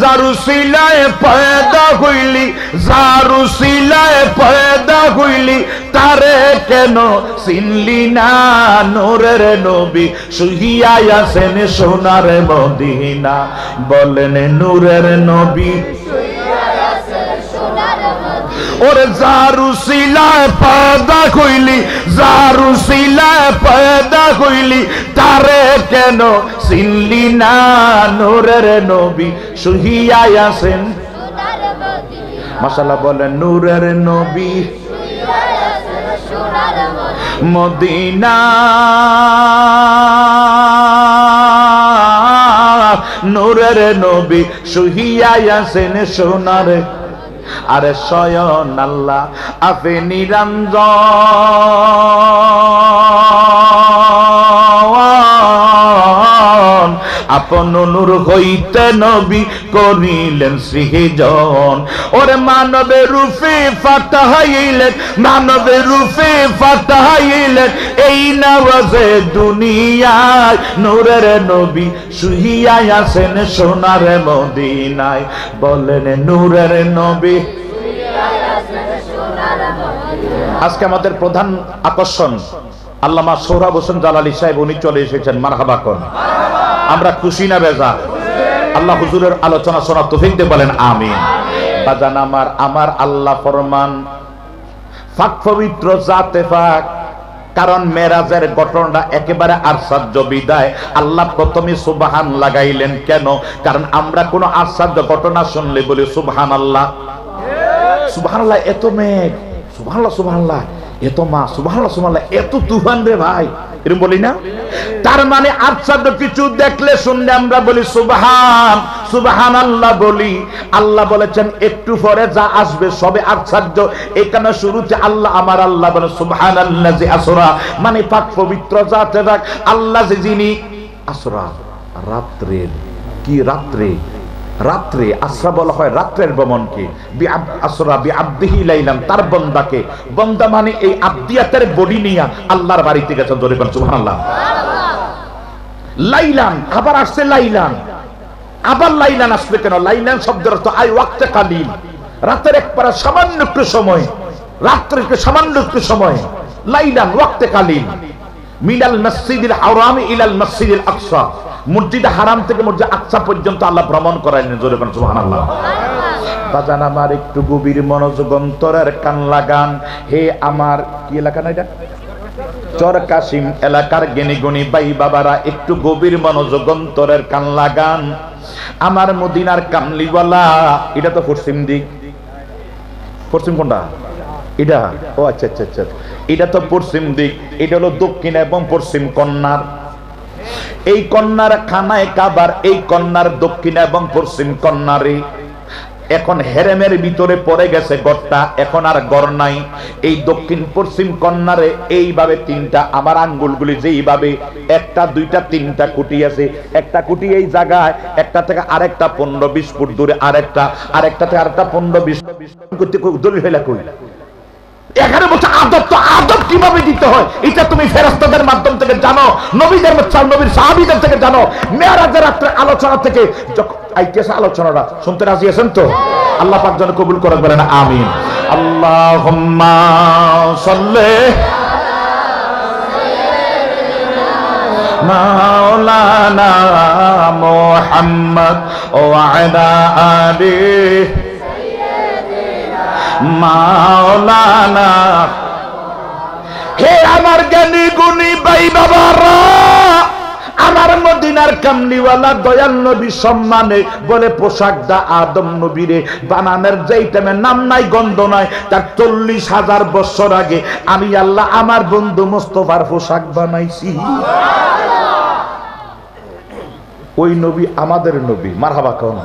জারুসিলায় পয়দা হইলি, জারুসিলায় পয়দা হইলি, তারে কেন চিনলি না? নূরের নবী শুইয়া আছেন সোনার মদিনা। বলেন নূরের নবী ওরে জারুসিলায় পয়দা হইলি, জারুসিলায় পয়দা হইলি, তারে কেন চিনলি না? নূরের নবী শুইয়া আছেন। মাশাআল্লাহ বলেন নূরের নবী মদিনা, নূরের নবী শুইয়া আছেন সোনার। আরে স্বয়ং আল্লাহ আপে নিরঞ্জন, আপন নূর হইতে নবী করিলেন সৃজন। ওরে মানবের রূপে ফাটাইলেন, মানবের রূপে ফাটাইলেন এই নওয়াজে দুনিয়ায়। নূরের নবী শুইয়া আছেন সোনার মদিনায়। বলেন নূরের নবী। আজকে আমাদের প্রধান আকর্ষণ আল্লামা সোহরাব হোসেন জালালী সাহেব, উনি চলে এসেছেন। মারহাবা কোন, আমরা খুশি না বেজা? আল্লাহ হুজুরের আলোচনা শোনা তৌফিক দিয়ে বলেন আমিন। বাজান আমার, আমার আল্লাহ ফরমান পাক পবিত্র জাতে পাক। কারণ মেরাজের ঘটনাটা একেবারে আশ্চর্য বিদায় আল্লাহ প্রথমে সুবহান লাগাইলেন। কেন? কারণ আমরা কোন আশ্চর্য ঘটনা শুনলে বলি সুবহানাল্লাহ, সুবহানাল্লাহ, এত মেঘ, সুবহানাল্লাহ, সুবহানাল্লাহ, এত মা, সুবহানাল্লাহ, সুবহানাল্লাহ, এত তুফান রে ভাই, এরকম বলি না? তার মানে আশ্চর্য কিছু দেখলে শুনলে আমরা বলি সুবহান, সুবহানাল্লাহ বলি। আল্লাহ বলেছেন একটু পরে যা আসবে সবে আশ্চর্য। এখানে শুরুতে আল্লাহ, আমার আল্লাহ বলে সুবহানাল্লাযী আসরা, মানে পাক পবিত্র জাতে পাক আল্লাহ যিনি আসরা, রাত্রের, কি রাত্রে, রাত্রে আসরা বলা হয় রাত্রের ভ্রমণকে। আসরা বিআবদিহি লাইলাম, তার বান্দাকে, বান্দা মানে এই আবদিয়াতের বডি নিয়ে আল্লাহর বাড়িতে গেছে। জোরে বলেন সুবহানাল্লাহ। লাইলান আবার আসছে, লাইলান আবার লাইলান আসবে কেন? লাইলান শব্দের অর্থ আই ওয়াক্তে কালিল, রাতের একবারে সামান্য একটু সময়, রাত্রের সামান্য একটু সময়। লাইলান ওয়াক্তে কালিল, মিনাল মসজিদিল হারাম ইলাল মসজিদিল আকসা, মসজিদ হারাম থেকে মসজিদ আকসা পর্যন্ত আল্লাহ ভ্রমণ করাইলেন। জোরে বলেন সুবহানাল্লাহ। বাজান আমার একটু গভীর মনোযোগ অন্তরের কান লাগান। হে আমার কি এলাকা না এটা? চরকাশিম এলাকার জ্ঞানী গুণী ভাই বাবারা, একটু গভীর মনোযোগ অন্তরের কান লাগান। আমার মদিনার কামলিওয়ালা, এটা তো পশ্চিম দিক, পশ্চিম কোনটা? এটা, ও আচ্ছা আচ্ছা আচ্ছা, এটা তো পশ্চিম দিক। এটা হলো দক্ষিণ এবং পশ্চিম কন্যার। এই কন্যার খানায় কাবার, এই কন্যার দক্ষিণ এবং পশ্চিম কন্যারে এখন হেরেমের ভিতরে পড়ে গেছে গড়টা, এখন আর গড় নাই। এই দক্ষিণ পশ্চিম কন্যারে এইভাবে তিনটা, আমার আঙ্গুলগুলি যেইভাবে একটা দুইটা তিনটা কুটি আছে, একটা কুটি এই জায়গায়, একটা থেকে আরেকটা 15-20 ফুট দূরে আরেকটা, আরেকটা থেকে আরেকটা 15-20 করতে দলিল হইলা কই? এখানে বলছে আদব, তো আদব কিভাবে দিতে হয় এটা তুমি ফেরেশতাদের মাধ্যম থেকে জানো, নবীদের নবীর সাহাবীদের থেকে জানো, মেরাজের রাতে আলোচনা থেকে আইতেছে আলোচনাটা শুনতে রাজি আছেন তো? আল্লাহ পাক যেন কবুল করে, বলেন আমিন। আল্লাহুম্মা সাল্লি মাওলানা মুহাম্মদ ওয়া আলা আলিহি মাওলানা। হে আমার জ্ঞানী গুণী ভাই বাবারা, আমার মদিনার কামলিওয়ালা দয়াল নবী সম্মানে বলে পোশাকটা আদম নবীরে বানানোর যেইটামের নাম নাই গন্ধ নাই, তার 40,000 বছর আগে আমি আল্লাহ আমার বন্ধু মোস্তফার পোশাক বানাইছি। ওই নবী আমাদের নবী, মারহাবা কোন?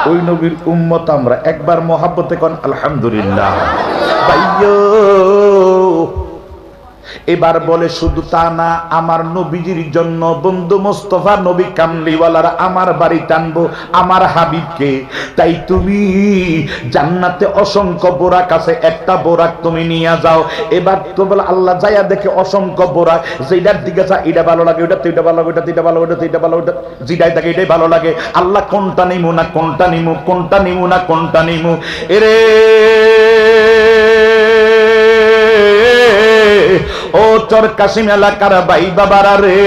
ওই নবীর উম্মত আমরা। একবার মহাব্বতে কোন আলহামদুলিল্লাহ। ভাইয়ো এবার বলে শুধু তা না, আমার নবীজির জন্য বন্ধু মোস্তফা নবী কামলিওয়ালার আমার বাড়ি টানবো আমার হাবিবকে। তাই তুমি জান্নাতে অসংখ্য বোরাক আছে, একটা বোরাক তুমি নিয়ে যাও। এবার তো বলে আল্লাহ যাইয়া দেখে অসংখ্য বোরাক, যেটার দিকে যা এটা ভালো লাগে, ওটা তো এটা ভালো লাগে, ওটা তো এটা ভালো, ওটা তো এটা ভালো, ওটা যেটাই থাকে এটাই ভালো লাগে। আল্লাহ কোনটা নিমু না কোনটা নিমু, কোনটা নিমু না কোনটা নিমু। এরে ও চর কাশিম এলাকার ভাই বাবারা রে,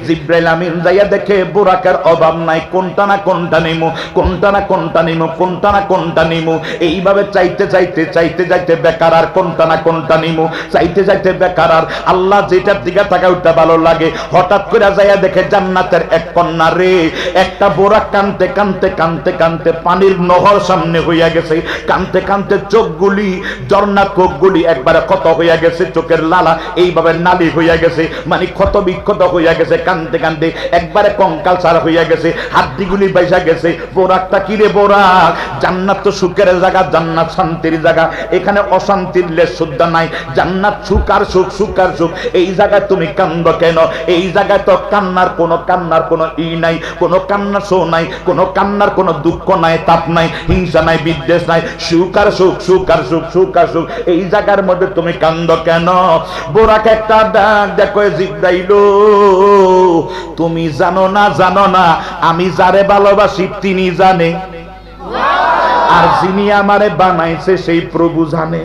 জিব্রাইল আমিন যাইয়া দেখে বোরাকের অভাব নাই, কোনটা না কোনটা নিমু, কোনটা না কোনটা নিমু, কোনটা না কোনটা নিমু। এইভাবে চাইতে চাইতে চাইতে যাইতে বেকার আর কোনটা না কোনটা নিমু, চাইতে চাইতে বেকার আর আল্লাহ যেটার দিকে থাকা ওটা ভালো লাগে। হঠাৎ করে যাইয়া দেখে জান্নাতের এক কন্যা রে, একটা বোরাক কানতে কানতে কানতে কানতে পানির নহর সামনে হইয়া গেছে, কানতে কানতে চোখগুলি ঝর্ণা চোখগুলি একবারে ক্ষত হইয়া গেছে, চোখের লালা এইভাবে নালি হইয়া গেছে, মানে ক্ষত বিক্ষত হইয়া গেছে, কানতে কানতে একবারে কঙ্কাল সারা হইয়া গেছে, হাড্ডিগুলি বাইসা গেছে। বোরাকটা কিরে বোরাক, জান্নাত তো সুখের জায়গা, জান্নাত শান্তির জায়গা, এখানে অশান্তির লেশ সুদ্ধা নাই। জান্নাত সুখ আর সুখ, সুখ আর সুখ। এই জায়গায় তুমি কান্দ কেন? এই জায়গায় তো কান্নার কোনো ই নাই, কোনো কান্নার শো নাই, কোনো কান্নার কোনো দুঃখ নাই, তাপ নাই, হিংসা নাই, বিদ্বেষ নাই, সুখ আর সুখ, সুখ আর সুখ, সুখ আর সুখ। এই জায়গার মধ্যে তুমি কান্দ কেন? বোরাক একটা ডাক দেখো, জিব্রাইল তুমি জানো না আমি যারে ভালোবাসি তিনি জানে, আর যিনি আমারে বানাইছে সেই প্রভু জানে।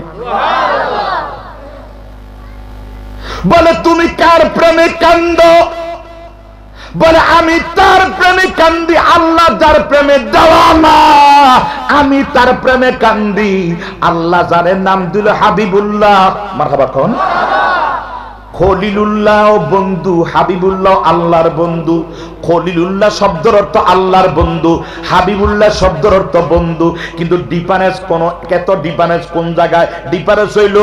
বলে তুমি কার প্রেমে কান্দ? বলে আমি তার প্রেমে কান্দি, আল্লাহ যার প্রেমে দেওয়ানা, আমি তার প্রেমে কান্দি। আল্লাহ যারে নাম দিল হাবিবুল্লাহ, মারহাবা কোন খলিলুল্লাহ বন্ধু, হাবিবুল্লাহ আল্লাহর বন্ধু। খলিলুল্লাহ শব্দের অর্থ আল্লাহর বন্ধু, হাবিবুল্লাহ শব্দের অর্থ বন্ধু। কিন্তু ডিফারেন্স কোন জায়গায়? ডিফারেন্স হইল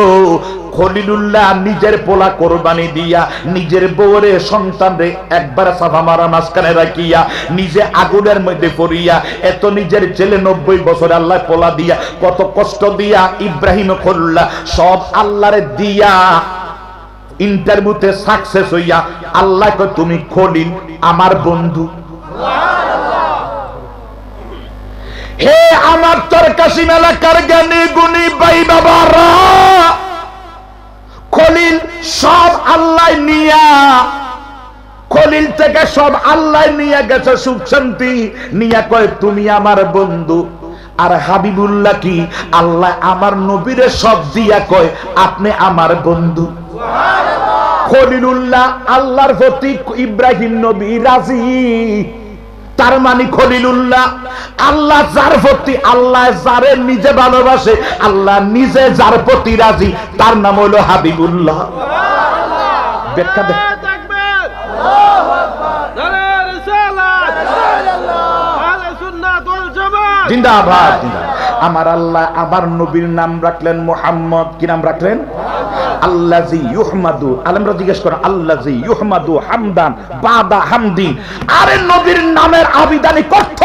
খলিলুল্লাহ নিজের পোলা কোরবানি দিয়া, নিজের বউরে সন্তানরে একবারে সাফা মারা মাঝখানে রাখিয়া, নিজে আগুনের মধ্যে পড়িয়া, এত নিজের ছেলে 90 বছর আল্লাহ পোলা দিয়া, কত কষ্ট দিয়া ইব্রাহিম খলিলুল্লাহ সব আল্লাহরে দিয়া ইন্টারভিউতে সাকসেস হইয়া আল্লাহ কয় তুমি খলিল আমার বন্ধু। হে আমার তোর কাশিম এলাকার জ্ঞানী গুণী ভাই বাবারা, খলিল সব আল্লাহ নিয়া, খলিল থেকে সব আল্লাহ নিয়ে গেছে সুখ শান্তি নিয়া, কয় তুমি আমার বন্ধু। আর হাবিবুল্লাহ কি? আল্লাহ আমার নবীরে সব দিয়া কয় আপনি আমার বন্ধু। খলিলুল্লাহ আল্লাহর প্রতি ইব্রাহিম নবী রাজি, তার মানে খলিলুল্লাহ আল্লাহ যার প্রতি, আল্লাহ যারে নিজে ভালোবাসে, আল্লাহ নিজে যার প্রতি রাজি, তার নাম হলো হাবিবুল্লাহ। ব্যাখ্যা দেখ, জিন্দাবাদ। আমার আল্লাহ আমার নবীর নাম রাখলেন মুহাম্মদ। কি নাম রাখলেন? আল্লাযী ইউহমাদু। আলেমরা জিজ্ঞেস করেন আল্লাযী ইউহমাদু হামদান বাদা হামদিন। আরে নবীর নামের আবিধানিক অর্থ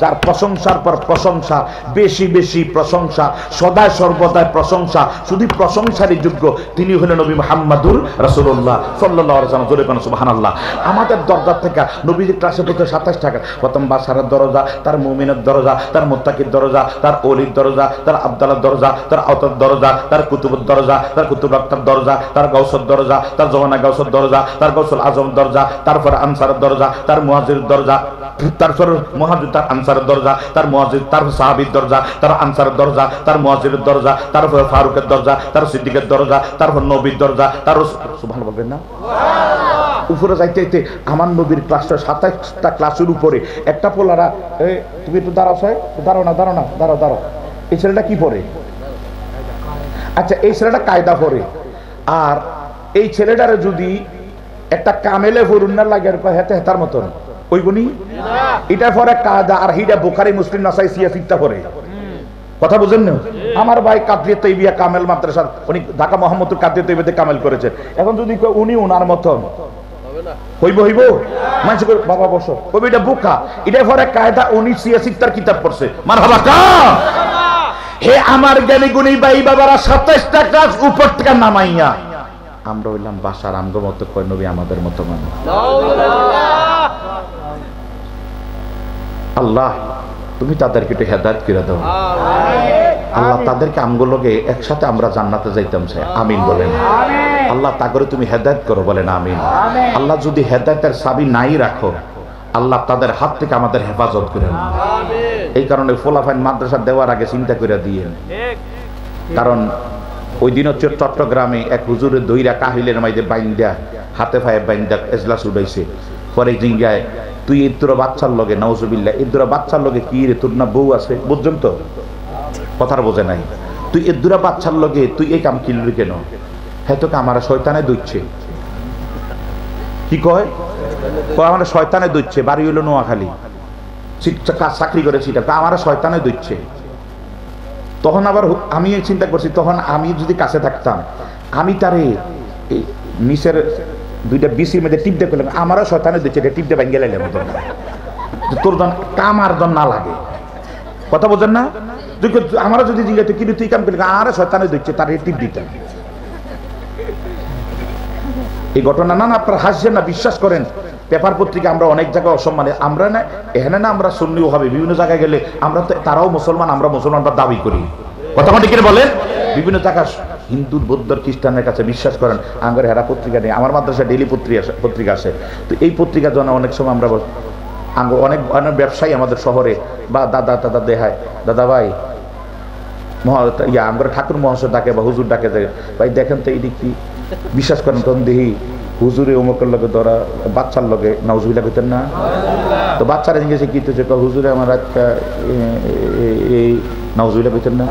যার প্রশংসার পর প্রশংসা, বেশি বেশি প্রশংসা, সদায় সর্বদায় প্রশংসা, শুধু প্রশংসারই যোগ্য, তিনি হলেন নবী মুহাম্মাদুর রাসূলুল্লাহ সাল্লাল্লাহু আলাইহি ওয়াসাল্লাম। জোরে কোন সুবহানাল্লাহ। আমাদের দরজা থেকে নবীজির ক্লাসে পড়তে 27 টাকা। প্রথম বাশারের দরজা, তার মুমিনের দরজা, তার মুত্তাকির দরজা, তার ওলির দরজা, তার আব্দালার দরজা, তার আওতার দরজা, তার কুতুবের দরজা, তার কুতুব আক্তার দরজা, তার গাউসের দরজা, তার জমানা গাউসের দরজা, তার গাউসুল আজম দরজা, তারপর আনসারের দরজা, তার মুহাজির দরজা, তারপর মুহাজির তার আনসারের দরজা, তার মুহাজির তার সাহাবীর দরজা, তার আনসারের দরজা, তার মুহাজিরের দরজা, তারপর ফারুকের দরজা, তার সিদ্দিকের দরজা, তারপর নবীর দরজা, তার সুবহানাল্লাহ বলবেন না? উপরে যাইতে যাইতে আমার নবীর ক্লাসটা 27টা ক্লাসের উপরে একটা পোলারা, তুমি একটু দাঁড়াও, দাঁড়াও না, দাঁড়াও না, দাঁড়াও দাঁড়াও। এই ছেলেটা কি পড়ে? আচ্ছা, এই ছেলেটা কায়দা পড়ে। আর এই ছেলেটারে যদি একটা কামেলে ফরুন্না লাগে হেতে হেতার মতন ওই গুনি, এটা পরে কায়দা। আর হিডা বুখারী মুসলিম নাসাই সিয়াসিটা পড়ে। কথা বুঝেন না? আমার ভাই কাদরিয়া তৈবিয়া কামেল মাদ্রাসা, উনি ঢাকা মোহাম্মদপুর কাদরিয়া তৈবিয়াতে কামেল করেছেন। এখন যদি উনি ওনার মতন হইব মানুষ বাবা বসো, এটা বোকা, এটা পরে কায়দা। উনি সিয়াসিটার কিতাব পড়ছে। মারহাবা কা। হে আমার জ্ঞানী গুণী ভাই বাবারা, 27টা ক্লাস উপর থেকে নামাইয়া আমরা হইলাম বাসার আমগো মতো, কয় নবী আমাদের মতো মানুষ। আল্লাহ তুমি তাদেরকে একটু হেদায়েত করে দাও আল্লাহ, তাদেরকে আমগুলোকে একসাথে আমরা জান্নাতে যাইতাম চাই, আমিন বলেন। আল্লাহ তা করে তুমি হেদায়েত করো, বলেন আমিন। আল্লাহ যদি হেদায়েতের চাবি নাই রাখো, আল্লাহ তাদের হাত থেকে আমাদের হেফাজত করে। এই কারণে ফোলাফাইন মাদ্রাসা দেওয়ার আগে চিন্তা করে দিয়ে, কারণ ওই দিন হচ্ছে চট্টগ্রামে এক হুজুরের দইরা কাহিলের মাইদে বাইন্দা, হাতে পায়ে বাইন্দা এজলাস উঠাইছে। পরে জিঙ্গায় তুই ইদ্দুরা বাচ্চার লগে, নাউজুবিল্লাহ, ইদ্দুরা বাচ্চার লগে কি রে, তোর না বউ আছে? বুঝছেন তো, কথার বোঝে নাই। তুই ইদ্দুরা বাচ্চার লগে তুই এই কাম কিনলি কেন? হ্যাঁ তোকে আমার শয়তানে দইছে। কি কয়? আমার শয়তানে দইছে, বাড়ি হইল নোয়াখালী, চাকরি করে সেটা, আমার শয়তানে দইছে। তখন আবার আমি চিন্তা করছি, তখন আমি যদি কাছে থাকতাম, আমি তারে নিচের দুইটা বিসির মধ্যে টিপ দিয়ে করলাম, আমারও শয়তানে দিচ্ছে, টিপ দিয়ে ভেঙে লাইলাম, তোর জন কামার জন না লাগে। কথা বোঝেন না? আমারও যদি জিজ্ঞাসা কিন্তু তুই কাম করলি, আরে শয়তানে দিচ্ছে, তার টিপ দিতাম। এই ঘটনা না আপনারা হাসছেন না, বিশ্বাস করেন। পেপার পত্রিকা আমরা অনেক জায়গায় অসম্মানে, আমরা না এখানে না আমরা সুন্নিও হবে, বিভিন্ন জায়গায় গেলে আমরা তো তারাও মুসলমান, আমরা মুসলমান দাবি করি। কথা ঠিক বলেন? বিভিন্ন জায়গায় হিন্দু, বৌদ্ধ, খ্রিস্টানের কাছে বিশ্বাস করেন আমার হেরা পত্রিকা নেই, আমার মাদ্রাসায় ডেইলি পত্রিকা আসে। তো এই পত্রিকা যেন অনেক সময় আমরা অনেক অনেক ব্যবসায়ী আমাদের শহরে বা দাদা দেখায়, দাদা ভাই আমরা ঠাকুর মহাশয় ডাকে বা হুজুর ডাকে, ভাই দেখেন তো এই দিক কি বিশ্বাস করেন, তখন দেখি হুজুরে অমুকের লগে ধরা বাচ্চার লগে নাউজুবিল্লাহ কইতেন না। তো বাচ্চারা জিজ্ঞেসে কি হচ্ছে, হুজুরে আমার একটা এই নাউজুবিল্লাহ কইতেন না।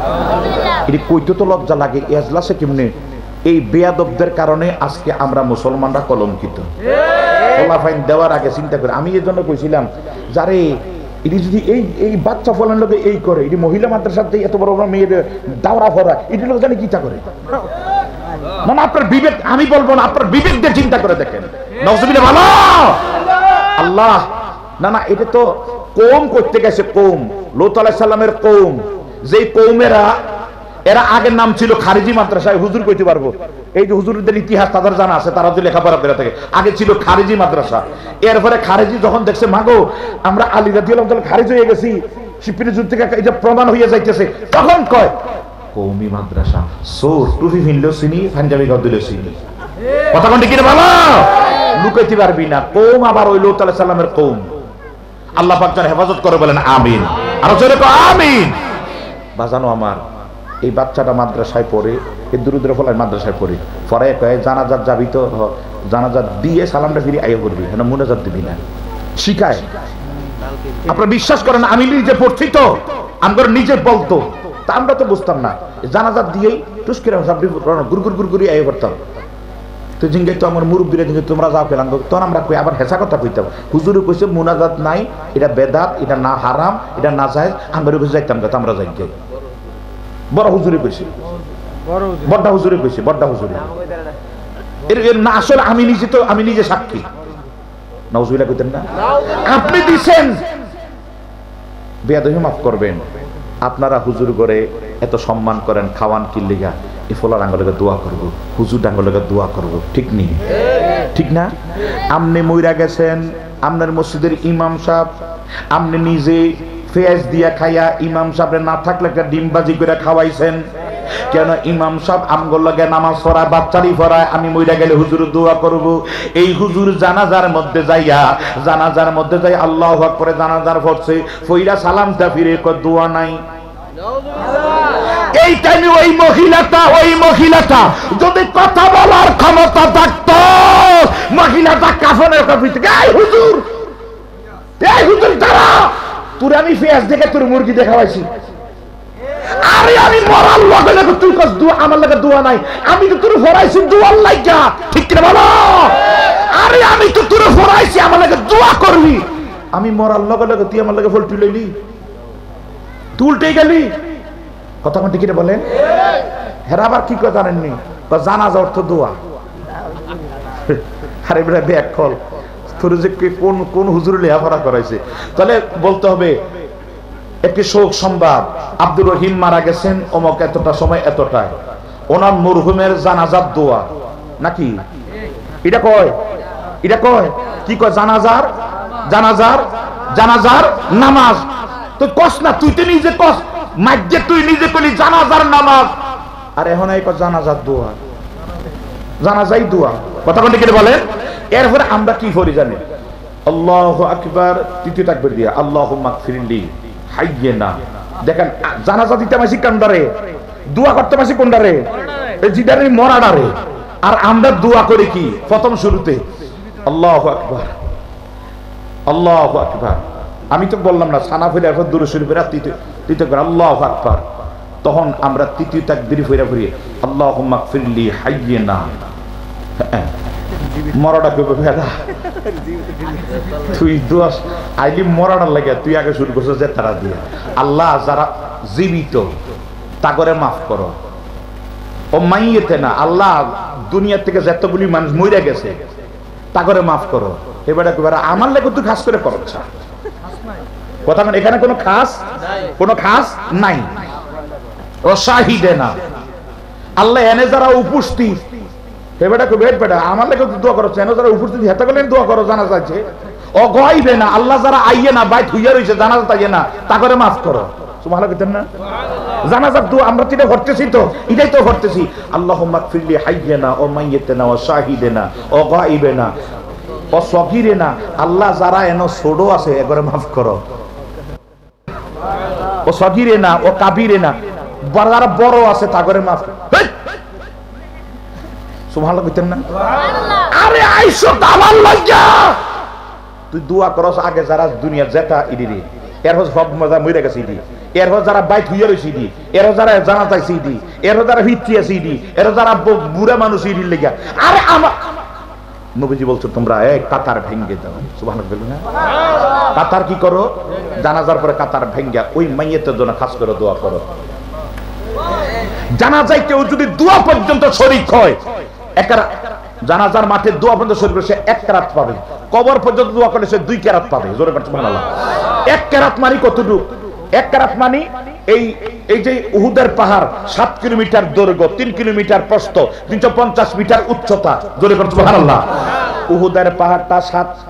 এটি কইতে তো লজ্জা লাগে, এজলাসে কেমনে? এই বেয়াদবদের কারণে আজকে আমরা মুসলমানরা কলঙ্কিত। ফলাফাইন দেওয়ার আগে চিন্তা করে, আমি এর জন্য কইছিলাম যারে এটি যদি এই বাচ্চা ফলার লোকে এই করে, এটি মহিলা মাদ্রাসাতে এত বড় বড় মেয়েদের দাওরা ভরা, এটি লোক জানি কি তা করে। মানে আপনার বিবেক, আমি বলবো না, আপনার বিবেক দিয়ে চিন্তা করে দেখেন। নাউজুবিল্লাহ ভালো আল্লাহ না না, এটা তো কওম করতে গেছে, কওম লূত আলাইহিস সালামের কওম, যেই কওমেরা এরা আগের নাম ছিল খারিজি মাদ্রাসায়। হুজুর কইতে পারবো, এই যে হুজুরদের ইতিহাস তাদের জানা আছে, তারা যদি লেখাপড়া করে থাকে, আগে ছিল খারিজি মাদ্রাসা। এরপরে খারিজি যখন দেখছে মাগো আমরা আলী রাদিয়াল্লাহু তাআলা খারিজ হয়ে গেছি, শিবপুরের যুদ্ধ থেকে এটা প্রমাণ হয়ে যাইতেছে, তখন কয় কওমি মাদ্রাসা, সোর টুপি ভিনলেও চিনি, পাঞ্জাবি গদ্দিলেও চিনি। কথা কোনটি কি ভালো লুকাইতে পারবি না। কওম আবার ওই লূত আলাইহিস সালামের কওম। আল্লাহ পাক যেন হেফাজত করে, বলেন আমিন। আর জোরে কও আমিন। বাজানো আমার এই বাচ্চাটা মাদ্রাসায় পড়ে, এই দূরে ফলায় মাদ্রাসায় পড়ে, পরে কয়ে জানাজাত যাবি তো, জানাজাত দিয়ে সালামটা ফিরে আইয়া করবি, হ্যাঁ মুনাজাত দিবি না, শিখায়। আপনারা বিশ্বাস করেন, আমি নিজে পড়ছি তো, আমার নিজে বলতো, তা আমরা তো বুঝতাম না, জানাজাত দিয়েই টুস্কিরা গুড় গুড় গুড়ি আইয়া করতাম। তো জিঙ্গাই তো আমার মুরব্বীরা জিঙ্গে তোমরা যাও পেলাম, তখন আমরা কই আবার হেসা কথা কইতাম, হুজুরে কইছে মুনাজাত নাই, এটা বেদাত, এটা না হারাম, এটা না জায়েজ, আমরা কইছে যাইতাম কথা, আমরা যাই যাই। বড় হুজুরে কইছে, বড়টা হুজুরে কইছে, বড়টা হুজুরে এর না, আসলে আমি নিজে সাক্ষী। নাউজুবিল্লাহ কইতেন না, আপনি দিছেন, বেয়াদবি মাফ করবেন। আপনারা হুজুর করে এত সম্মান করেন, খাওয়ান কি লিগা, এই ফলার আঙ্গলকে দোয়া করব, হুজুর আঙ্গলকে দোয়া করব, ঠিক নেই? ঠিক না? আপনি মইরা গেছেন, আপনার মসজিদের ইমাম সাহেব আপনি নিজে পেঁয়াজ দিয়া খাইয়া ইমাম সাহেবের না থাকলে একটা ডিমবাজি করে খাওয়াইছেন কেন? ইমাম সাহেব আমগোর লগে নামাজ পড়ায়, বাচ্চারি পড়ায়, আমি মইরা গেলে হুজুর দোয়া করব। এই হুজুর জানাজার মধ্যে যাই আল্লাহু আকবার জানাজার পড়ছে, ফইরা সালামটা ফিরে কয় দোয়া নাই। এই টাইমে ওই মহিলাটা যদি কথা বলার ক্ষমতা থাকতো, মহিলাটা কাফনের কপি থেকে এই হুজুর তারা তোর আমি পেঁয়াজ দেখে তোর মুরগি দেখাইছি, আরে আমি মরার লগে লগে তুই কস দোয়া, আমার লগে দোয়া নাই, আমি তো তোর ফরাইছি দোয়ার লাগা, ঠিক করে বলো? আরে আমি তো তোর ফরাইছি, আমার লগে দোয়া করবি, আমি মরার লগে লগে তুই আমার লগে ফল তুলইলি, তুলতেই গেলি। কথা কোন ঠিক বলেন? হেরা আবার কি কথা জানেননি, জানাজা অর্থ দোয়া। আরে বেটা দেখ খল তোর যে কোন হুজুর লেখাপড়া করাইছে। তাহলে বলতে হবে একটি শোক সংবাদ, আব্দুর রহিম মারা গেছেন অমক এতটা সময় এতটায়, ওনার মরহুমের জানাজার দোয়া নাকি? এটা কয় কি কয়? জানাজার নামাজ। তো কস না, তুই তো নিজে কস, মাইকে তুই নিজে কলি জানাজার নামাজ, আর এখন এই জানাজার দোয়া, জানাজাই দোয়া। কথা কোনটা কি বলেন? এরপরে আমরা কি করি জানেন? আল্লাহু আকবার, তৃতীয় তাকবীর দিয়া আল্লাহুম্মা গফিরলি হাইয়্যিনা। দেখেন জানাজা দিতে মাসি কোনটারে, দোয়া করতে মাসি কোনটারে? এই জিদারে মরাডারে। আর আমরা দোয়া করি কি? প্রথম শুরুতে আল্লাহু আকবার, আল্লাহু আকবার। আমি তো বললাম না সানা ফিরে এখন দুরূদ শরীফের তৃতীয় করে আল্লাহু আকবার, তখন আমরা তৃতীয় তাকবীর ফিরে আল্লাহুম্মা গফিরলি হাইয়্যিনা। মরাটা কইবে ভেদা, তুই দোয়া আইলি মরাটার লাগে তুই আগে শুরু করছিস যে তারা দিয়ে। আল্লাহ যারা জীবিত তাগরে মাফ করো, ও মাইয়েতে না, আল্লাহ দুনিয়া থেকে যতগুলি মানুষ মরে গেছে তাগরে মাফ করো। এবারে আমার লেগে তুই খাস করে করছ কথা, এখানে কোনো খাস নাই। ও শাহিদে না, আল্লাহ এনে যারা উপস্থিত আমার লেগে দোয়া করো, এনে যারা উপস্থিত হেতে গেলেন দোয়া করো জানা যাচ্ছে। ও গাইবে না, আল্লাহ যারা আইয়ে না বাইত হইয়া রইছে জানা যাইয়ে না তাগরে মাফ করো। সুবহানাল্লাহ কইতেন না? জানাজার দোয়া আমরা তো এটা করতেছি, তো এটাই তো করতেছি। আল্লাহুম্মা গফিরলি হাইয়্যিনা ও মাইয়িতিনা ও শাহিদিনা ও গায়িবিনা ও সগীরিনা। আল্লাহ যারা এনো ছোট আছে এগরে মাফ করো, ও সগীরিনা ও কাবীরিনা, যারা বড় আছে তাগরে মাফ করো। সুবহানাল্লাহ কইতেন না? আরে আইসো আমার লজ্জা, তুই দোয়া করস আগে যারা দুনিয়া যেটা ইদিরে এর সব মজা মইরা গেছে ইদি, এর যারা বাইত হইয়া রইছে ইদি, এর যারা জানা চাইছে ইদি, এর যারা হিচ্ছি আছে ইদি, এর যারা বুড়া মানুষ ইদির লেগা। আরে আমার নবীজি বলছো তোমরা এক কাতার ভেঙ্গে দাও। সুবহানাল্লাহ বলবেন না? কাতার কি করো? জানাজার পরে কাতার ভেঙ্গা ওই মাইয়েতের জন্য খাস করে দোয়া করো। জানাজায় কেউ যদি দোয়া পর্যন্ত শরীক হয়, জানাজার মাঠে দোয়া পর্যন্ত শরীক সে 1 কেরাত পাবে, কবর পর্যন্ত দোয়া করলে সে 2 কেরাত পাবে। জোরে বলুন সুবহানাল্লাহ। 1 কেরাত মানে কতটুকু? 1 কেরাত মানে এই যে উহুদের পাহাড় 7 কিলোমিটার দৈর্ঘ্য, 3 কিলোমিটার প্রস্থ, 350 মিটার উচ্চতা। জোরে বলুন সুবহানাল্লাহ। উহুদের পাহাড়টা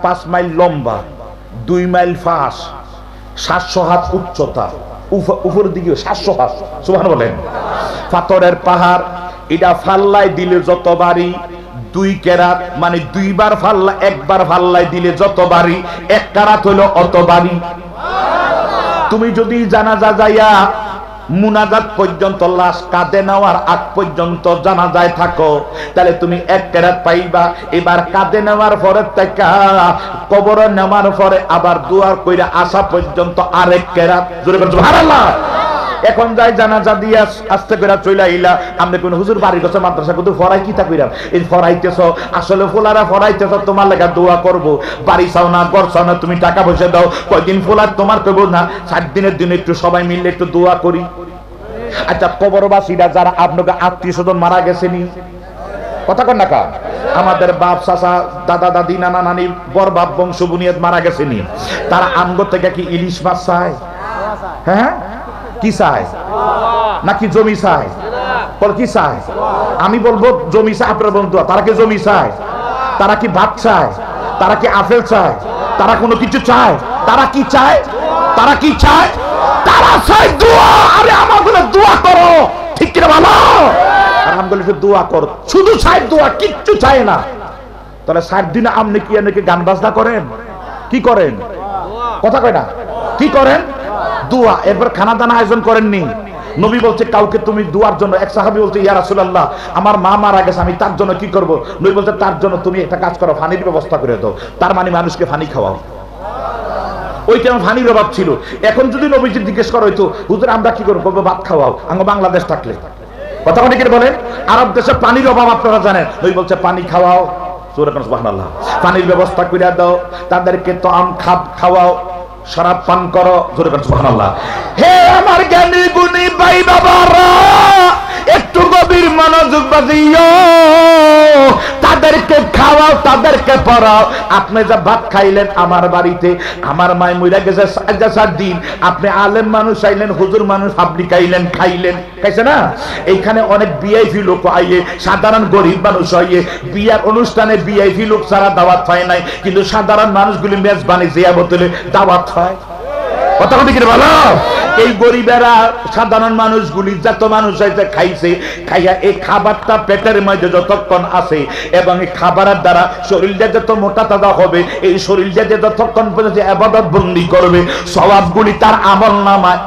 5 মাইল লম্বা, 2 মাইল ফাঁস, 700 হাত উচ্চতা, উপরের দিকে 700 হাত। সুবহানাল্লাহ বলেন। পাথরের পাহাড়, এটা ফাল্লায় দিলে যত বাড়ি 2 কেরাত, মানে 2 বার ফাল্লা, 1 বার ফাল্লায় দিলে যত বাড়ি 1 কেরাত হলো অত বাড়ি। তুমি যদি জানাজা যাইয়া মুনাজাত পর্যন্ত লাশ কাঁদে নেওয়ার আগ পর্যন্ত জানাজায় থাকো, তাহলে তুমি 1 কেরাত পাইবা। এবার কাঁদে নেওয়ার পরে থেকে কবরে নেওয়ার পরে আবার দোয়া কইরা আসা পর্যন্ত আরেক কেরাত। জোরে বলছো সুবহানাল্লাহ। এখন যাই জানাজা দিয়া আস্তে করে চলে আইলা, আমরা কোন হুজুর বাড়ির কাছে মাদ্রাসা কিন্তু ফরাই কি তা কইরাম, এই ফরাইতেছ আসলে ফুলারা ফরাইতেছ তোমার লাগা দোয়া করব। বাড়ি চাও না, ঘর চাও না, তুমি টাকা পয়সা দাও, কয়দিন ফুলার তোমার কইব না, 7 দিনের দিন একটু সবাই মিলে একটু দোয়া করি। আচ্ছা কবরবাসীরা যারা আপনাকে আত্মীয় স্বজন মারা গেছেনি, কথা কন না কা, আমাদের বাপ চাচা দাদা দাদি নানা নানি বড় বাপ বংশ বুনিয়াদ মারা গেছেনি, তারা আমগো থেকে কি ইলিশ মাছ চায়? হ্যাঁ কি চায়? নাকি জমি চায়? কি চায়? আমি বলবো জমি চায়, আপনার বন্ধু তারা কি জমি চায়? তারা কি ভাত চায়? তারা কি আপেল চায়? তারা কোনো কিছু চায়? তারা কি চায়? তারা কি চায়? তারা চায় দোয়া। আরে আমার বলে দোয়া করো, ঠিক কিনা ভালো? আর আমি বলি দোয়া করো, শুধু চায় দোয়া, কিচ্ছু চায় না। তাহলে 7 দিনে আপনি কি এনেকে গান বাজনা করেন? কি করেন? কথা কয় না, কি করেন? দোয়া। এরপর খানা দানা আয়োজন করেননি। নবী বলছে কাউকে তুমি দোয়ার জন্য, এক সাহাবী বলছে ইয়া রাসূলুল্লাহ আমার মা মারা গেছে, আমি তার জন্য কি করব? নবী বলছে তার জন্য তুমি একটা কাজ করো, পানির ব্যবস্থা করে দাও। তার মানে মানুষকে পানি খাওয়াও। ওই টাইমে পানির অভাব ছিল। এখন যদি নবীজি জিজ্ঞেস করা হইতো হুজুর আমরা কি করব, বলবো ভাত খাওয়াও। আঙ্গ বাংলাদেশ থাকলে কথা অনেকে বলেন আরব দেশে পানির অভাব আপনারা জানেন, নবী বলছে পানি খাওয়াও। সুবহানাল্লাহ। পানির ব্যবস্থা করে দাও, তাদেরকে তো খাওয়াও, শরাব পান করো। জোরে বলেন সুবহানাল্লাহ। হে আমার জ্ঞানী গুণী ভাই বাবারা, একটু গভীর মনোযোগ বাজিও, তাদেরকে খাওয়াও, তাদেরকে পড়াও। আপনি যা ভাত খাইলেন আমার বাড়িতে, আমার মায় মইরা গেছে 4 দিন, আপনি আলেম মানুষ আইলেন, হুজুর মানুষ, আপনি খাইলেন, খাইছে না? এইখানে অনেক ভিআইপি লোক আইয়ে, সাধারণ গরিব মানুষ আইয়ে, বিয়ার অনুষ্ঠানে ভিআইপি লোক ছাড়া দাওয়াত হয় নাই, কিন্তু সাধারণ মানুষগুলি মেজবানি জিয়াবতলে দাওয়াত হয়। কথা কথা কি বলো? এই গরিবেরা সাধারণ মানুষগুলি যত মানুষ হয়েছে খাইছে, খাইয়া এই খাবারটা পেটের মধ্যে যতক্ষণ আছে এবং এই খাবারের দ্বারা শরীরটা যত মোটা তাজা হবে, এই শরীরটা যতক্ষণ পর্যন্ত ইবাদত বন্দি করবে, সওয়াবগুলি তার আমলনামায়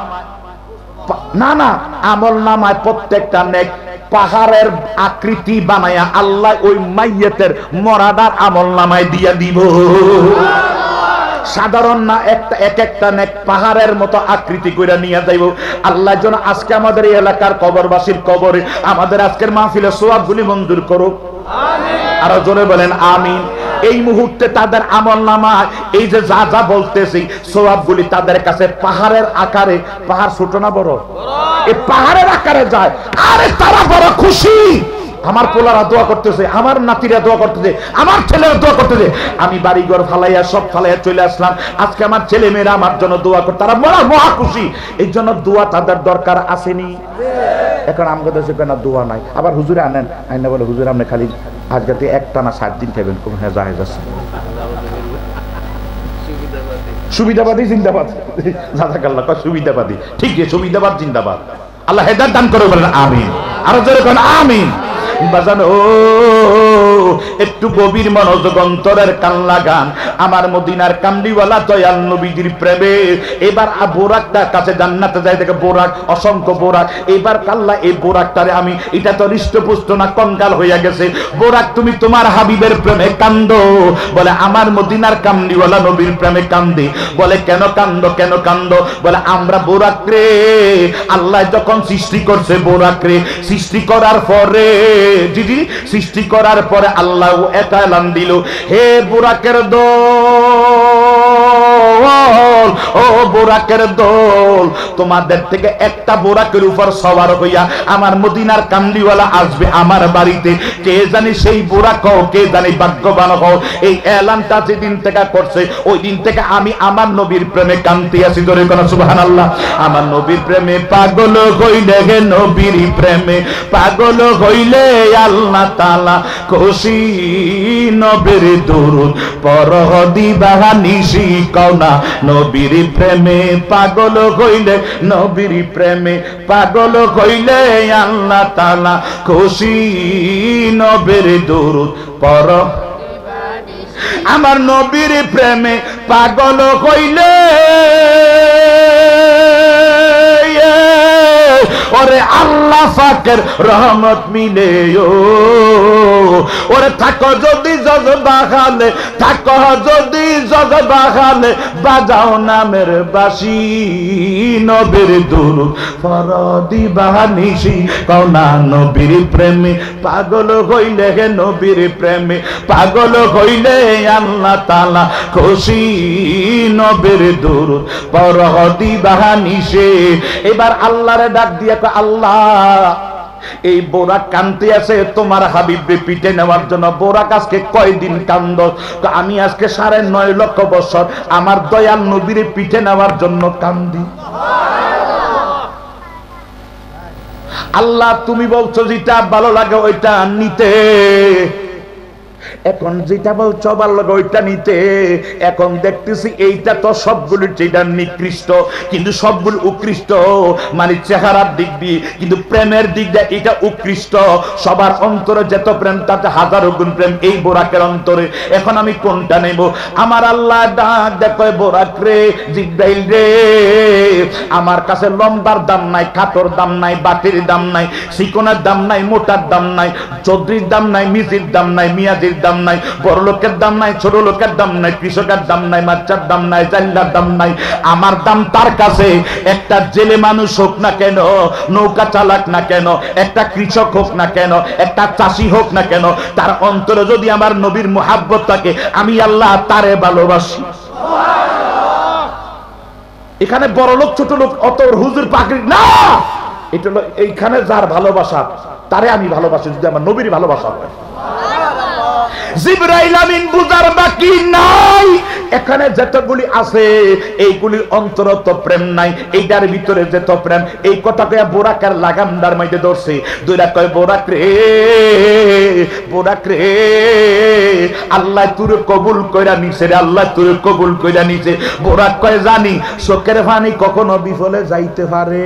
আমলনামায় প্রত্যেকটা নেক পাহাড়ের আকৃতি বানায়া আল্লাহ ওই মাইয়েতের মরাদার আমলনামায় দিয়া দিব। সাধারণ না, একটা নেক পাহাড়ের মতো আকৃতি কইরা নিয়ে যাইব আল্লাহ। যেন আজকে আমাদের এই এলাকার কবরবাসীর কবরে আমাদের আজকের মাহফিলের সওয়াবগুলি মঞ্জুর করুক, আমিন। আরো জোরে বলেন আমিন। এই মুহূর্তে তাদের আমলনামায় এই যে যা যা বলতেছি সওয়াবগুলি তাদের কাছে পাহাড়ের আকারে, পাহাড় ছোট না বড়, এই পাহাড়ের আকারে যায়। আরে তারা বড় খুশি, আমার পোলারা দোয়া করতেছে, আমার নাতিরা দোয়া করতেছে, আমার ছেলেরা দোয়া করতেছে। আমি বাড়িঘর ফালাইয়া সব ফালাইয়া চলে আসলাম, আজকে আমার ছেলে মেয়েরা আমার জন্য দোয়া করতে, তারা বড় মহা খুশি। এই জন্য দোয়া তাদের দরকার আসেনি। এখন আমাদের দেশে কেন দোয়া নাই? আবার হুজুরে আনেন, আইনা বলে হুজুর আপনি খালি আজকে একটানা 7 দিন খাবেন, কোন হ্যাঁ জাহেজ আছে। সুবিধাবাদী জিন্দাবাদ, জাযাকাল্লাহ, সুবিধাবাদী ঠিক আছে, সুবিধাবাদ জিন্দাবাদ। আল্লাহ হেদায়েত দান করে বলেন আমিন। আরো জোরে বলেন আমিন। বাজানো একটু গভীর মনোযোগ, অন্তরের কান লাগান। আমার মদিনার কামলিওয়ালা দয়াল নবীজির প্রেমে এবার বোরাকটার কাছে জান্নাতে যাই দেখে বোরাক, অসংখ্য বোরাক। এবার কাল্লা এই বোরাকটারে আমি, এটা তো হৃষ্টপুষ্ট না, কঙ্কাল হইয়া গেছে। বোরাক তুমি তোমার হাবিবের প্রেমে কান্দো। বলে আমার মদিনার কামলিওয়ালা নবীর প্রেমে কান্দি। বলে কেন কান্দো, কেন কান্দো? বলে আমরা বোরাক রে, আল্লাহ যখন সৃষ্টি করছে বোরাক রে, সৃষ্টি করার পরে দিদি সৃষ্টি করার পরে আল্লাহ এটা এলান দিল, হে বুরাকের দল, ও বুরাকের দল, তোমাদের থেকে একটা বুরাকের উপর সওয়ার হইয়া আমার মদিনার কামলিওয়ালা আসবে আমার বাড়িতে। কে জানি সেই বুরাক হও, কে জানি ভাগ্যবান হও। এই এলানটা যেদিন থেকে করছে ওই দিন থেকে আমি আমার নবীর প্রেমে কান্তি আছি। ধরে কোন সুবহানাল্লাহ। আমার নবীর প্রেমে পাগল হইলে, হে নবীর প্রেমে পাগল হইলে আল্লাহ তাআলা খুশি। নবীর দুরূদ পড়হ দিবা নিশি, কওনা নবীর প্রেমে পাগল হইলে, নবীর প্রেমে পাগল হইলে আল্লাহ তাআলা খুশি। নবীর দুরূদ পড়হ, আমার নবীর প্রেমে পাগল হইলে ওরে আল্লাহ পাকের রহমত মিলে। ওরে থাকো যদি জজবা খালে, থাকো যদি জজবা খালে, বাজাও নামের বাঁশি। নবীর দুরূদ ফরদিবা নিশি, কওনা নবীর প্রেমে পাগল হইলে, হে নবীর প্রেমে পাগল হইলে আল্লাহ তাআলা খুশি। নবীর দুরূদ ফরদিবা নিশি। এবার আল্লাহরে ডাক দিয়া আল্লাহ, এই বোরাক কান্দতে আছে তোমার হাবিবকে পিঠে নেওয়ার জন্য। বোরাক আজকে কয়দিন কান্দ? আমি আজকে 9.5 লক্ষ বছর আমার দয়াল নবীর পিঠে নেওয়ার জন্য কান্দি। আল্লাহ তুমি বলছো যেটা ভালো লাগে ওইটা নিতে, এখন যেটা বলছো ভালো লাগে ওইটা নিতে। এখন দেখতেছি এইটা তো সবগুলোর যেটা নিকৃষ্ট, কিন্তু সবগুলো উৎকৃষ্ট, মানে চেহারার দিক দিয়ে, কিন্তু প্রেমের দিক দিয়ে এটা উৎকৃষ্ট। সবার অন্তরে যত প্রেম তাতে হাজারো গুণ প্রেম এই বোরাকের অন্তরে। এখন আমি কোনটা নেব? আমার আল্লাহ ডাক দেখো, বোরাক রে, জিব্রাইল রে, আমার কাছে লম্বার দাম নাই, খাতর দাম নাই, বাটির দাম নাই, চিকনের দাম নাই, মোটার দাম নাই, চৌধুরীর দাম নাই, মিজির দাম নাই, মিয়াজির দাম নাই, বড় লোকের দাম নাই, ছোট লোকের দাম নাই, কৃষকের দাম নাই, বাচ্চার দাম নাই, জাল্লার দাম নাই। আমার দাম তার কাছে। একটা জেলে মানুষ হোক না কেন, নৌকা চালাক না কেন, একটা কৃষক হোক না কেন, একটা চাষি হোক না কেন, তার অন্তরে যদি আমার নবীর মুহাব্বত থাকে, আমি আল্লাহ তারে ভালোবাসি। এখানে বড় লোক ছোট লোক অত হুজুর পাকড়ি না, এটা হলো এইখানে যার ভালোবাসা তারে আমি ভালোবাসি যদি আমার নবীর ভালোবাসা হয়। জিবরাইল আমিন বুঝার বাকি নাই, এখানে যতগুলি আছে এইগুলির অন্তরত প্রেম নাই, এইটার ভিতরে যত প্রেম, এই কথাকে বোরাকের লাগামদার মধ্যে ধরছে। দুইটা কয় বোরাক রে, বোরাক রে, আল্লাহ তোরে কবুল কইরা নিছে রে, আল্লাহ তোরে কবুল কইরা নিছে। বোরাক কয় জানি চোখের পানি কখনো বিফলে যাইতে পারে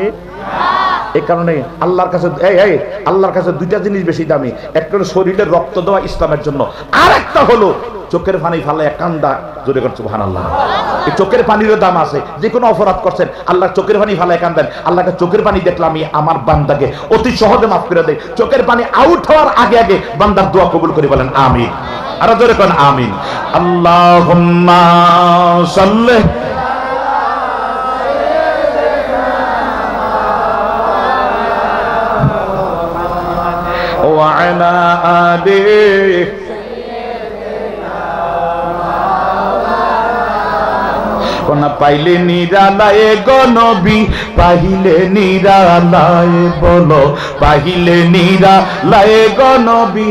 এই কারণে আল্লাহর কাছে আল্লাহর কাছে দুইটা জিনিস বেশি দামি, একটা হলো শরীরের রক্ত দেওয়া ইসলামের জন্য, আর একটা হলো চোখের পানি ফালায় কান্দা। জোরে করে সুবহানাল্লাহ। এই চোখের পানিরও দাম আছে। যে কোনো অপরাধ করছেন আল্লাহ চোখের পানি ফালায় কান্দেন, আল্লাহকে চোখের পানি দেখলাম আমি আমার বান্দাকে অতি সহজে মাফ করে দেয়। চোখের পানি আউট হওয়ার আগে আগে বান্দার দোয়া কবুল করে বলেন আমিন। আর জোরে করেন আমিন। আল্লাহুম্মা সাল্লি وعلى آله কোনা পাইলে নিরালায় গো নবী, পাইলে নিরালায় বলো, পাইলে নিরালায় গো নবী,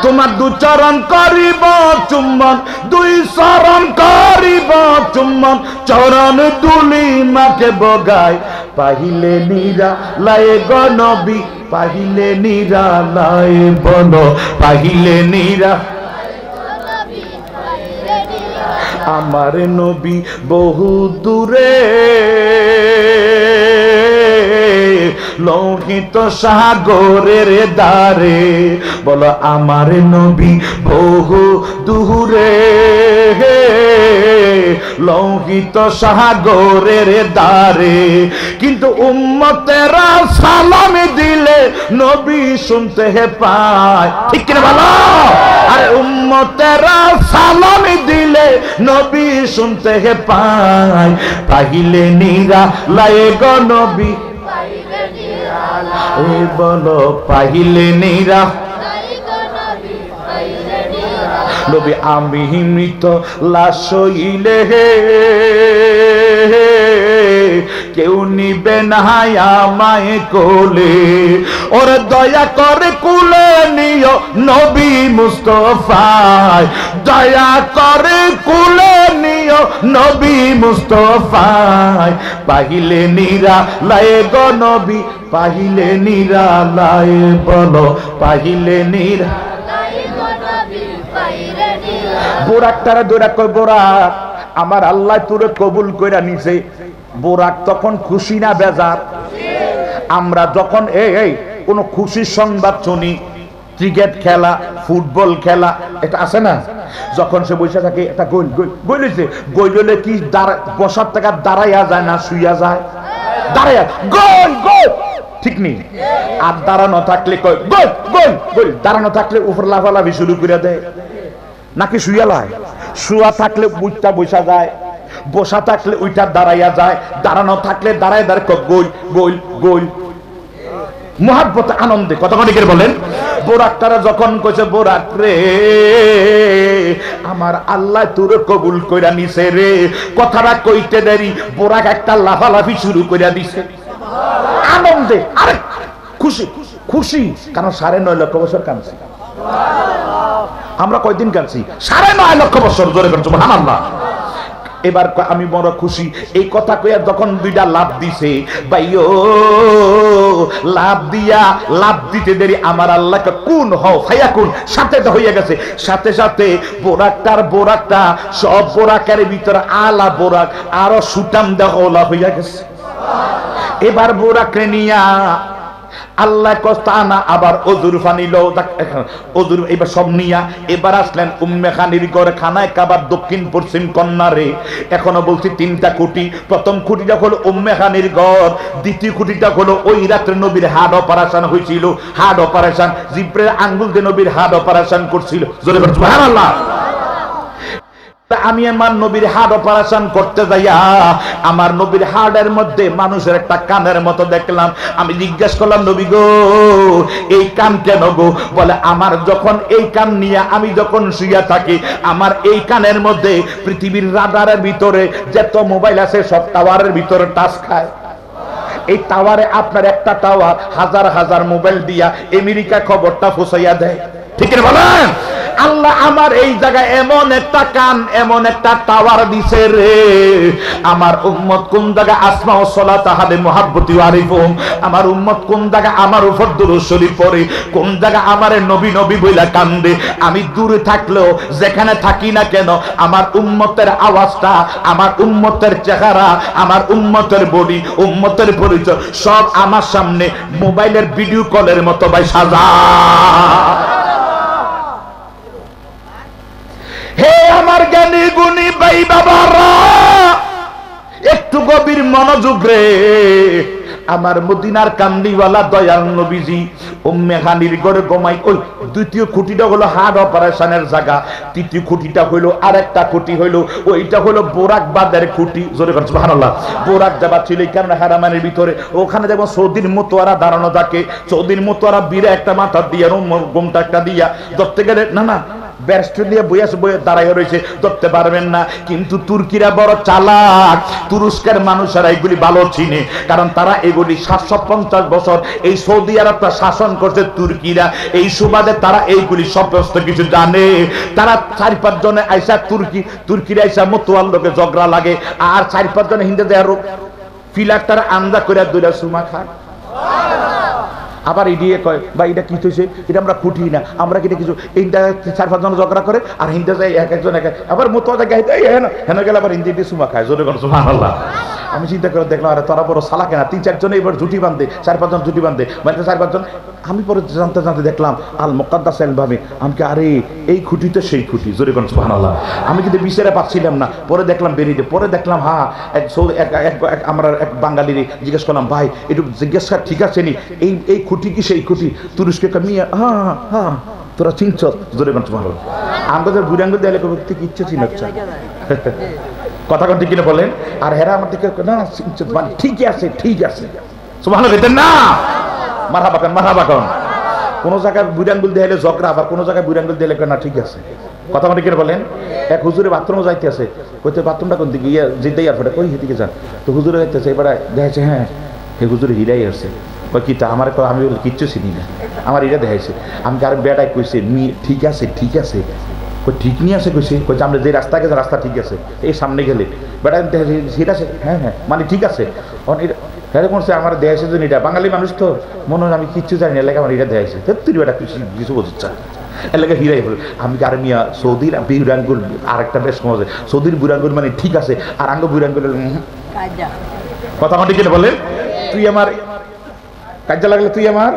তোমার দু চরণ করিব চুম্বন, দুই চরণ করিব চুম্বন, চরণ দুলি মাকে বগায়, পাইলে নিরালায় গো নবী, পাইলে নিরালায় বলো, পাইলে নিরা আমার নবী বহু দূরে লোহিত সাগরের দ্বারে, বলো আমার নবী বহু দূরে লোহিত সাগরের দ্বারে, কিন্তু উম্মতেরা সালাম দিলে নবী শুনতে পায়। ঠিক কিনা বলো? আরে উম্মতেরা সালাম দিলে নবী শুনতে পায়, পাইলে নিরালায় গো নবী, এ বলো পাইলে নিরা নবী, আমি মৃত লাশ হইলে কেউ নিবে না আমায় কোলে, ওর দয়া করে কুলে নিও নবী মুস্তাফায়, দয়া করে কুলে নিও নবী মুস্তাফায়, পাইলে নিরালায় গো নবী, পাইলে নিরালায় বলো, পাইলে নিরা বোরাক তারা দৌড়া কয় বোরাক আমার আল্লাহ তোরে কবুল কইরা নিছে। বোরাক তখন খুশি না বেজার? আমরা যখন এই কোন খুশির সংবাদ শুনি, ক্রিকেট খেলা, ফুটবল খেলা, এটা আছে না, যখন সে বসে থাকে একটা গোল গোল গোল হয়েছে, গোল হলে কি বসার টাকা দাঁড়াইয়া যায় না শুইয়া যায়? দাঁড়াইয়া গোল গোল, ঠিক নেই। আর দাঁড়ানো থাকলে কয় গোল গোল গোল, দাঁড়ানো থাকলে উপর লাফালাফি শুরু করে দেয়, নাকি শুইয়া লাই? শুয়া থাকলে বুঝটা বসা যায়, বসা থাকলে ওইটা দাঁড়াইয়া যায়, দাঁড়ানো থাকলে দাঁড়ায় দাঁড়ায় গোল গোল গোল, মুহাব্বতে আনন্দে। কথা কনিকের বলেন। বোরাক তারা যখন কইছে বোরাক রে আমার আল্লাহ তোরে কবুল কইরা নিছে রে, কথাটা কইতে দেরি বোরাক একটা লাফালাফি শুরু কইরা দিছে আনন্দে। আরে খুশি খুশি, কারণ 9.5 লক্ষ বছর কাঁদছি। আমরা কয়দিন কাঁদছি? 9.5 লক্ষ বছর। জোরে করে সুবহানাল্লাহ। এবার আমি বড় খুশি। এই কথা কইয়া যখন দুইটা লাভ দিছে, ভাইও লাভ দিয়া লাভ দিতে দেরি আমার আল্লাহকে কুন হও ফায়াকুন সাথে হইয়া গেছে। সাথে সাথে বোরাকটা সব বোরাকের ভিতরে আলা বোরাক আরো সুটাম দেওয়া হইয়া গেছে। এবার বোরাকে নিয়া আল্লাহ কস্তানা আবার অজুর ফানিল, অজুর এবার সব নিয়া এবার আসলেন উম্মে খানির ঘরে, খানায় কাবার দক্ষিণ পশ্চিম কন্যারে। এখনো বলছি 3টা খুঁটি। প্রথম খুঁটিটা হলো উম্মে খানির ঘর, দ্বিতীয় খুঁটিটা হলো ওই রাত্রে নবীর হার্ট অপারেশন হয়েছিল। হার্ট অপারেশন, জিব্রাইল আঙ্গুল দিয়ে নবীর হার্ট অপারেশন করছিল। জোরে বলুন সুবহানাল্লাহ। আমি আমার নবীর হার্ট অপারেশন করতে যাইয়া আমার নবীর হার্টের মধ্যে মানুষের একটা কানের মতো দেখলাম। আমি জিজ্ঞেস করলাম নবী গো এই কান কেন গো? বলে আমার যখন এই কান নিয়ে আমি যখন শুইয়া থাকি, আমার এই কানের মধ্যে পৃথিবীর রাডারের ভিতরে যত মোবাইল আছে সব টাওয়ারের ভিতরে টাচ খায়। এই টাওয়ারে আপনার একটা টাওয়ার হাজার হাজার মোবাইল দিয়া আমেরিকা খবরটা পৌঁছাইয়া দেয়, ঠিক না বলেন? আল্লাহ আমার এই জায়গায় এমন একটা কান, এমন একটা টাওয়ার দিছে রে, আমার উম্মত কোন জায়গায় আসমা ও সালাত আহলে মুহাব্বতি ওয়ারিফুম, আমার উম্মত কোন জায়গায় আমার উপর দুরূদ শরীফ পড়ে, কোন জায়গায় আমারে নবী নবী বইলা কান্দে, আমি দূরে থাকলেও যেখানে থাকি না কেন আমার উম্মতের আওয়াজটা, আমার উম্মতের চেহারা, আমার উম্মতের বডি, উম্মতের পরিচয় সব আমার সামনে মোবাইলের ভিডিও কলের মতো ভাই সাজা। হে আমার জ্ঞানী গুণী ভাই বাবারা, একটু গভীর মনোযোগ রে। আমার মদিনার কামলিওয়ালা দয়াল নবীজি উম্মে হানির ঘরে ঘুমাই। ওই দ্বিতীয় খুঁটিটা হলো হার্ট অপারেশনের জায়গা, তৃতীয় খুঁটিটা হইলো আরেকটা খুঁটি হইলো ওইটা হলো বোরাকবাদের খুঁটি। জোরে করেন সুবহানাল্লাহ। বোরাক যাবা ছিল এই কারণে হারামানের ভিতরে, ওখানে দেখো সৌদির মতোয়ারা দাঁড়ানো থাকে, সৌদির মতোয়ারা বীরে একটা মাথা দিয়া গোমটা একটা দিয়া ধরতে গেলে না না ব্যারিস্টার দিয়ে বইয়ে দাঁড়াইয়া রয়েছে, ধরতে পারবেন না। কিন্তু তুর্কিরা বড় চালাক, তুরস্কের মানুষেরা এগুলি ভালো চিনে, কারণ তারা এগুলি 750 বছর এই সৌদি আরবটা শাসন করছে তুর্কিরা, এই সুবাদে তারা এইগুলি সমস্ত কিছু জানে। তারা 4-5 জনে আইসা তুর্কিরা আইসা মতোয়াল লোকে ঝগড়া লাগে, আর 4-5 জনে হিন্দে দেয় ফিলার তারা আন্দা করে দুইটা সুমা খায়। আবার ইডিয়ে কয় বা এটা কি হয়েছে, এটা আমরা খুঁটি না, আমরা কিনা কিছু এইটা 4-5 জন ঝগড়া করে আর হিন্দে যায় এক একজন এক, আবার মতো হেন গেলে আবার হিন্দি দিয়ে সুমা খায়। জোরে করো সুবহানাল্লাহ। আমি চিন্তা করে দেখলাম আরে তোরা বড় সালা কেনা, 3-4 জনে এবার জুটি বাঁধে, 4-5 জন জুটি বাঁধে, মানে 4-5 জন। আমি পরে জানতে জানতে দেখলাম আল মুকাদ্দাস ভাবে আমাকে আরে এই খুঁটিতে সেই খুঁটি। জোরে করো সুবহানাল্লাহ। আমি কিন্তু বিচারে পাচ্ছিলাম না, পরে দেখলাম বেরিয়ে, পরে দেখলাম হ্যাঁ আমরা এক বাঙালির জিজ্ঞেস করলাম ভাই একটু জিজ্ঞেস কর ঠিক আছে নি এই খুঁটি কি সেই খুঁটি? তুরস্কে কামিয়া হ্যাঁ হ্যাঁ তোরা চিনছ। জোরে করো সুবহানাল্লাহ। আমাদের বুড়াঙ্গুল দেয়ালে কবে থেকে ইচ্ছে চিনছ কথা কথা কিনে বলেন, আর হেরা আমার দিকে না মানে ঠিকই আছে ঠিক আছে সুবহানাল্লাহ না মারহাবা খান মারহাবা খান। কোন জায়গায় বুড়াঙ্গুল দেয়ালে ঝগড়া, আবার কোন জায়গায় বুড়াঙ্গুল দেয়ালে না ঠিক আছে কথা মানে কিনে বলেন। এক হুজুরে বাথরুমে যাইতে আছে, কইতে বাথরুমটা কোন দিকে যেতেই আর ফোটা কই হেদিকে যান, তো হুজুরে যাইতেছে, এবার দেখাচ্ছে হ্যাঁ হে হুজুরে হিরাই আসছে। কই কিটা আমার আমি কিচ্ছু চিনি না, আমার এটা দেখাইছে। আমি আর বেড়াই কইছে ঠিক আছে ঠিক আছে, কই ঠিক নিয়ে আসে কইছে, কইছে আমরা যে রাস্তা গেছে রাস্তা ঠিক আছে, এই সামনে গেলে বেড়া ঠিক আছে হ্যাঁ হ্যাঁ মানে ঠিক আছে। হ্যাঁ বলছে আমার দেখাইছে যে এটা বাঙালি মানুষ তো মনে হয় আমি কিচ্ছু জানি না, এলাকা আমার এটা দেখাইছে তুই বেটা কিছু বোঝা এলাকা হিরাই বলে। আমি আর মিয়া সৌদির বুড়াঙ্গুল আর একটা বেশ মজা, সৌদির বুড়াঙ্গুল মানে ঠিক আছে, আর আঙ্গ বুড়াঙ্গুল কথা মাটি কেটে বলেন তুই আমার কাজে লাগলে তুই আমার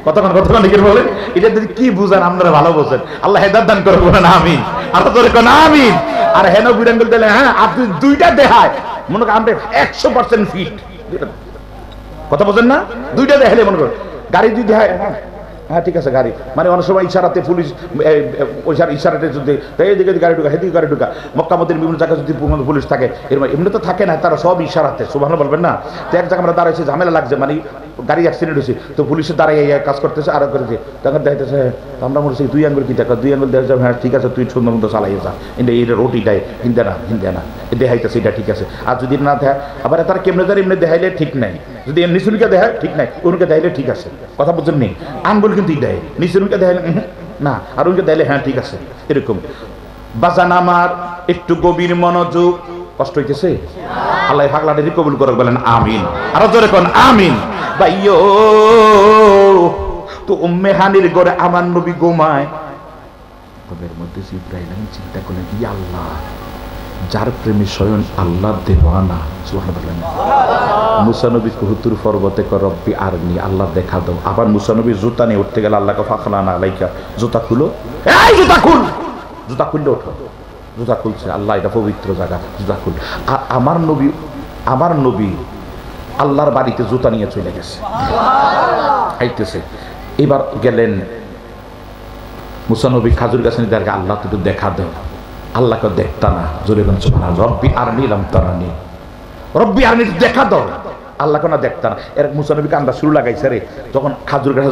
কতক্ষণ কতক্ষণ লিখে বলেন। এটা যদি কি বুঝান আপনারা ভালো বোঝেন, আল্লাহ হেদায়েত দান করে বলেন আমিন। আর তোর কোন আমিন। আর হেন বিরাঙ্গুল দিলে হ্যাঁ আপনি দুইটা দেখায় মনে করেন আমরা 100% ফিট কথা বোঝেন না, দুইটা দেখালে মনে করেন গাড়ি দুই দেখায় হ্যাঁ ঠিক আছে গাড়ি মানে অনেক সময় ইশারাতে পুলিশ ওই ইশারাতে যদি এইদিকে গাড়ি ঢুকা সেদিকে গাড়ি ঢুকা, মক্কা মদিনার বিভিন্ন জায়গায় যদি পুলিশ থাকে এরকম এমনি তো থাকে না, তারা সব ইশারাতে সুবহানাল্লাহ বলবেন না। তো এক জায়গায় আমরা দাঁড়াইছি ঝামেলা লাগছে মানে গাড়ি অ্যাক্সিডেন্ট হয়েছে, তো পুলিশের দাঁড়াই কাজ করতেছে আর করেছে তখন দেখাইতেছে আমরা মনে হচ্ছে 2 আঙ্গুল কি দেখা 2 আঙ্গুল দেখা যাবে হ্যাঁ ঠিক আছে তুই সুন্দর মতো চালাই যা এটা রোটি দেয় হিন্দে না দেখাইতেছে এটা ঠিক আছে। আর যদি না দেখা আবার তারা কেমনে ধরে এমনি দেখাইলে ঠিক নাই, যদি নিচুনিকে দেখায় ঠিক নাই, উনকে দেখাইলে ঠিক আছে কথা বুঝছেন নেই। আঙ্গুল কিন্তু দেয় নিচুনিকে দেখাইলে না, আর উনকে দেখাইলে হ্যাঁ ঠিক আছে এরকম। বাজান আমার একটু গভীর মনোযোগ, কষ্ট হইতেছে আল্লাহ পাগলাটি কবুল করে বলেন আমিন। আরো জোরে কোন আমিন। ভাইও তো উম্মে হানির ঘরে আমার নবী ঘুমায়, ঘরের মধ্যে জিবরাইল চিন্তা করলেন ই আল্লাহ যার প্রেমী স্বয়ং আল্লাহ দেওয়ানা সুবহানাল্লাহ। মুসা নবী কুহুতুর পর্বতে কর রব্বি আরনি আল্লাহ দেখা দাও। আবার মুসা নবী জুতা নিয়ে উঠতে গেলে আল্লাহকে ফাখলানা আলাইকা জুতা খুলো, এই জুতা খুল, জুতা খুললে ওঠো, জুতা খুলছে আল্লাহ এটা পবিত্র জায়গা জুতা খুল। আর আমার নবী আল্লাহর বাড়িতে জুতা নিয়ে চলে গেছে আইতেছে। এবার গেলেন মুসা নবী খাজুর গাছে নিয়ে আল্লাহ তো দেখা দাও, আল্লাহকে দেখতা না জোরে সুবহানাল্লাহ। রব্বি আরনি লাম তারানি, রব্বি আরনি দেখা দাও, আল্লাহ কোনা দেখতা না। এর মুসা নবী কান্দা শুরু লাগাইছে রে, তখন খাজুর গাছ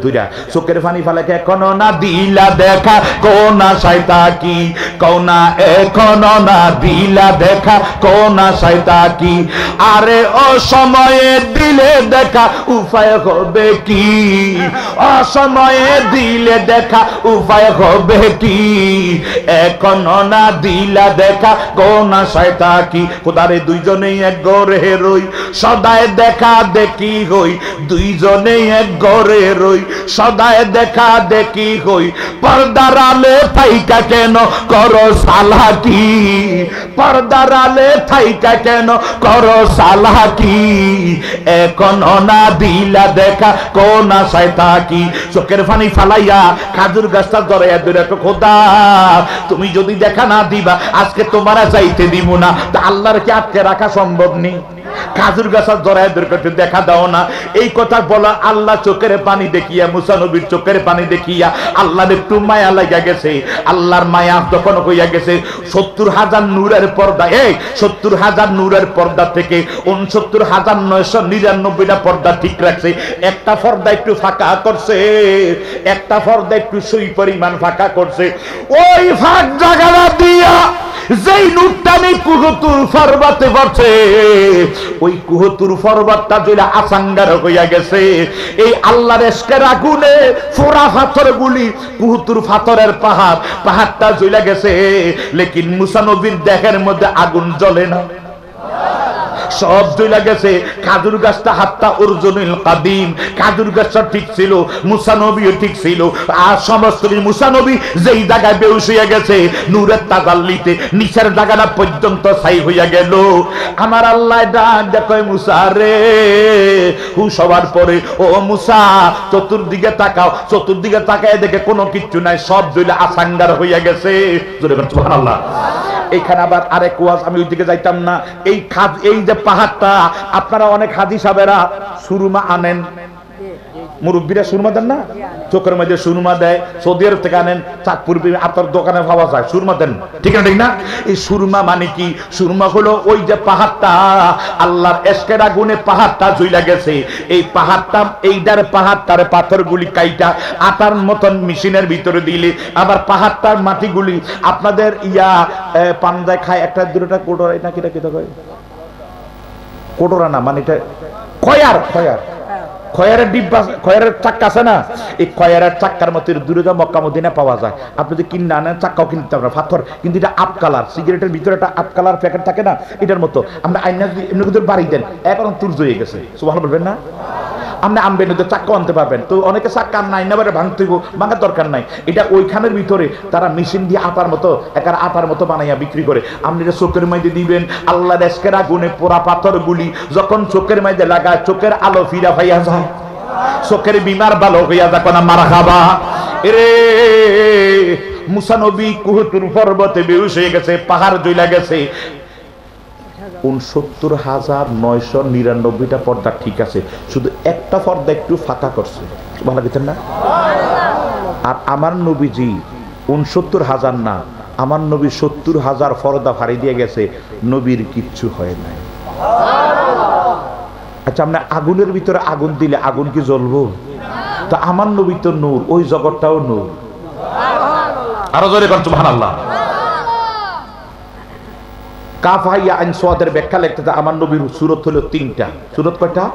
দুইরা চোখের পানি ফালাকে এখনো না দিলা দেখা কোন আশায় তাকি, কোনা এখনো না দিলা দেখা কোন আশায় তাকি, আরে অসময়ে দিলে দেখা উপায় হবে কি, অসময়ে দিলে দেখা উপায় হবে কি, এখনো না দিলা দেখা কোন আশায় তাকি। খোদারে দুইজনেই এক ঘরে রই, সদায় দেখা দেখি হই, দুইজনেই এক ঘরে রই, সদায় দেখা দেখি হই, পর্দার আলে থাইকা কেন করো সালাকি, পর্দার আলে থাইকা কেন করো সালাকি, এখনো না দিলা দেখা কোন আশায় থাকি। চোখের পানি ফালাইয়া খাজুর গাছটা ধরে ধরে খোদা তুমি যদি দেখা না দিবা আজকে তোমারা যাইতে দিব না। তা আল্লাহর কি আটকে রাখা সম্ভব নেই? খাজুর গাছের জড়ায় দুর্গটি দেখা দাও না, এই কথা বলা আল্লাহ চোখের পানি দেখিয়া, মুসা নবীর চোখের পানি দেখিয়া আল্লাহর একটু মায়া লাগা গেছে। আল্লাহর মায়া তখন হইয়া গেছে 70,000 নূরের পর্দা, এই 70,000 নূরের পর্দা থেকে 69,999টা পর্দা ঠিক রাখছে। একটা পর্দা একটু ফাঁকা করছে, একটা পর্দা একটু সুই পরিমাণ ফাঁকা করছে। ওই ফাঁক জায়গা দিয়া যেই নূরটানি কুহতুর ফরবাতে পড়ছে, ওই কুহতুর ফরবাতটা যেটা আসাঙ্গার হইয়া গেছে। এই আল্লাহর ইশকের আগুনে ফোড়া পাথরগুলি কুহতুর পাথরের পাহাড়টা জ্বলে গেছে, লেকিন মুসা নবীর দেহের মধ্যে আগুন জ্বলে না, সব জ্বলে গেছে। খাজুর গাছটা হাত্তা উরজুনিল কাদিম, খাজুর গাছটা ঠিক ছিল, মুসা নবীও ঠিক ছিল। আর সমস্ত মুসা নবী যেই জায়গায় বেহুশ হইয়া গেছে নূরের তাজাল্লিতে নিচের জায়গাটা পর্যন্ত ছাই হইয়া গেল। আমার আল্লাহ ডাক দেখো মুসা রে, হুশ হওয়ার পরে ও মুসা চতুর্দিকে তাকাও, চতুর্দিকে তাকায় দেখে কোনো কিচ্ছু নাই, সব জ্বলে আসাঙ্গার হইয়া গেছে। জোরে বলেন সুবহানাল্লাহ। এইখানে আবার আরেক ওয়াজ, আমি ওই দিকে যাইতাম না। এই যে পাহাড়টা আপনারা অনেক হাজি সাহেবেরা সুরমা আনেন, মুরব্বীরা সুরমা দেন না, চোখের মধ্যে সুরমা দেয়, সৌদি আরব থেকে আনেন, চাঁদপুর আপনার দোকানে পাওয়া যায়, সুরমা দেন, ঠিক না ঠিক না? এই সুরমা মানে কি? সুরমা হলো ওই যে পাহাড়টা আল্লাহর ইশকের আগুনে পাহাড়টা জ্বলে গেছে, এই পাহাড়টা এইটার পাহাড়টার পাথরগুলি কাইটা আটার মতন মেশিনের ভিতরে দিলে আবার পাহাড়টার মাটিগুলি আপনাদের পান্দায় খায় একটা দুটোটা কোটরা, না কিটা কিটা কয় কোটরা না, মানে এটা খয়ার, খয়ারের ডিব্বা, খয়ারের চাক্কা আছে না, এই খয়ারের চাক্কার মতো দূরে মক্কা মদিনা পাওয়া যায়। আপনি যদি কিনে আনেন চাক্কাও কিনতে পারেন পাথর, কিন্তু এটা আপ কালার, সিগারেটের ভিতরে একটা আপ কালার প্যাকেট থাকে না, এটার মতো। আমরা আইনা যদি এমনি বাড়ি দেন এখন তুর্য হয়ে গেছে, সুবহানাল্লাহ বলবেন না? আপনি আনবেন চাক্কা আনতে পারবেন। তো অনেকে চাক্কা নাই না, ভাঙতে ভাঙার দরকার নাই, এটা ওইখানের ভিতরে তারা মেশিন দিয়ে আটার মতো আটার মতো বানাইয়া বিক্রি করে। আপনি এটা চোখের মধ্যে দিবেন, আল্লাহর ইশকের আগুনে পোড়া পাথরগুলি যখন চোখের মধ্যে লাগায় চোখের আলো ফিরা পাইয়া যায়, চোখের বিমার ভালো হইয়া যায় না, মারা খাবা এরে। মুসা নবী কুহতুর পর্বতে বেহুশ হয়ে গেছে, পাহাড় জ্বলে গেছে। 69,999টা পর্দা ঠিক আছে, শুধু একটা পর্দা একটু ফাঁকা করছে, ভালো গেছেন না? আর আমার নবীজি 69,000 না, আমার নবী 70,000 পর্দা ফাড়ি দিয়ে গেছে, নবীর কিচ্ছু হয় নাই। আচ্ছা, আমরা আগুনের ভিতরে আগুন দিলে আগুন কি জ্বলবো? তা আমার নবী তো নূর, ওই জগৎটাও নূর। আরো জোরে বলুন সুবহানাল্লাহ। কাফাইয়া আইন সোয়াদের ব্যাখ্যা লিখতে আমার নবীর সূরত হলো 3টা। সূরত কয়টা?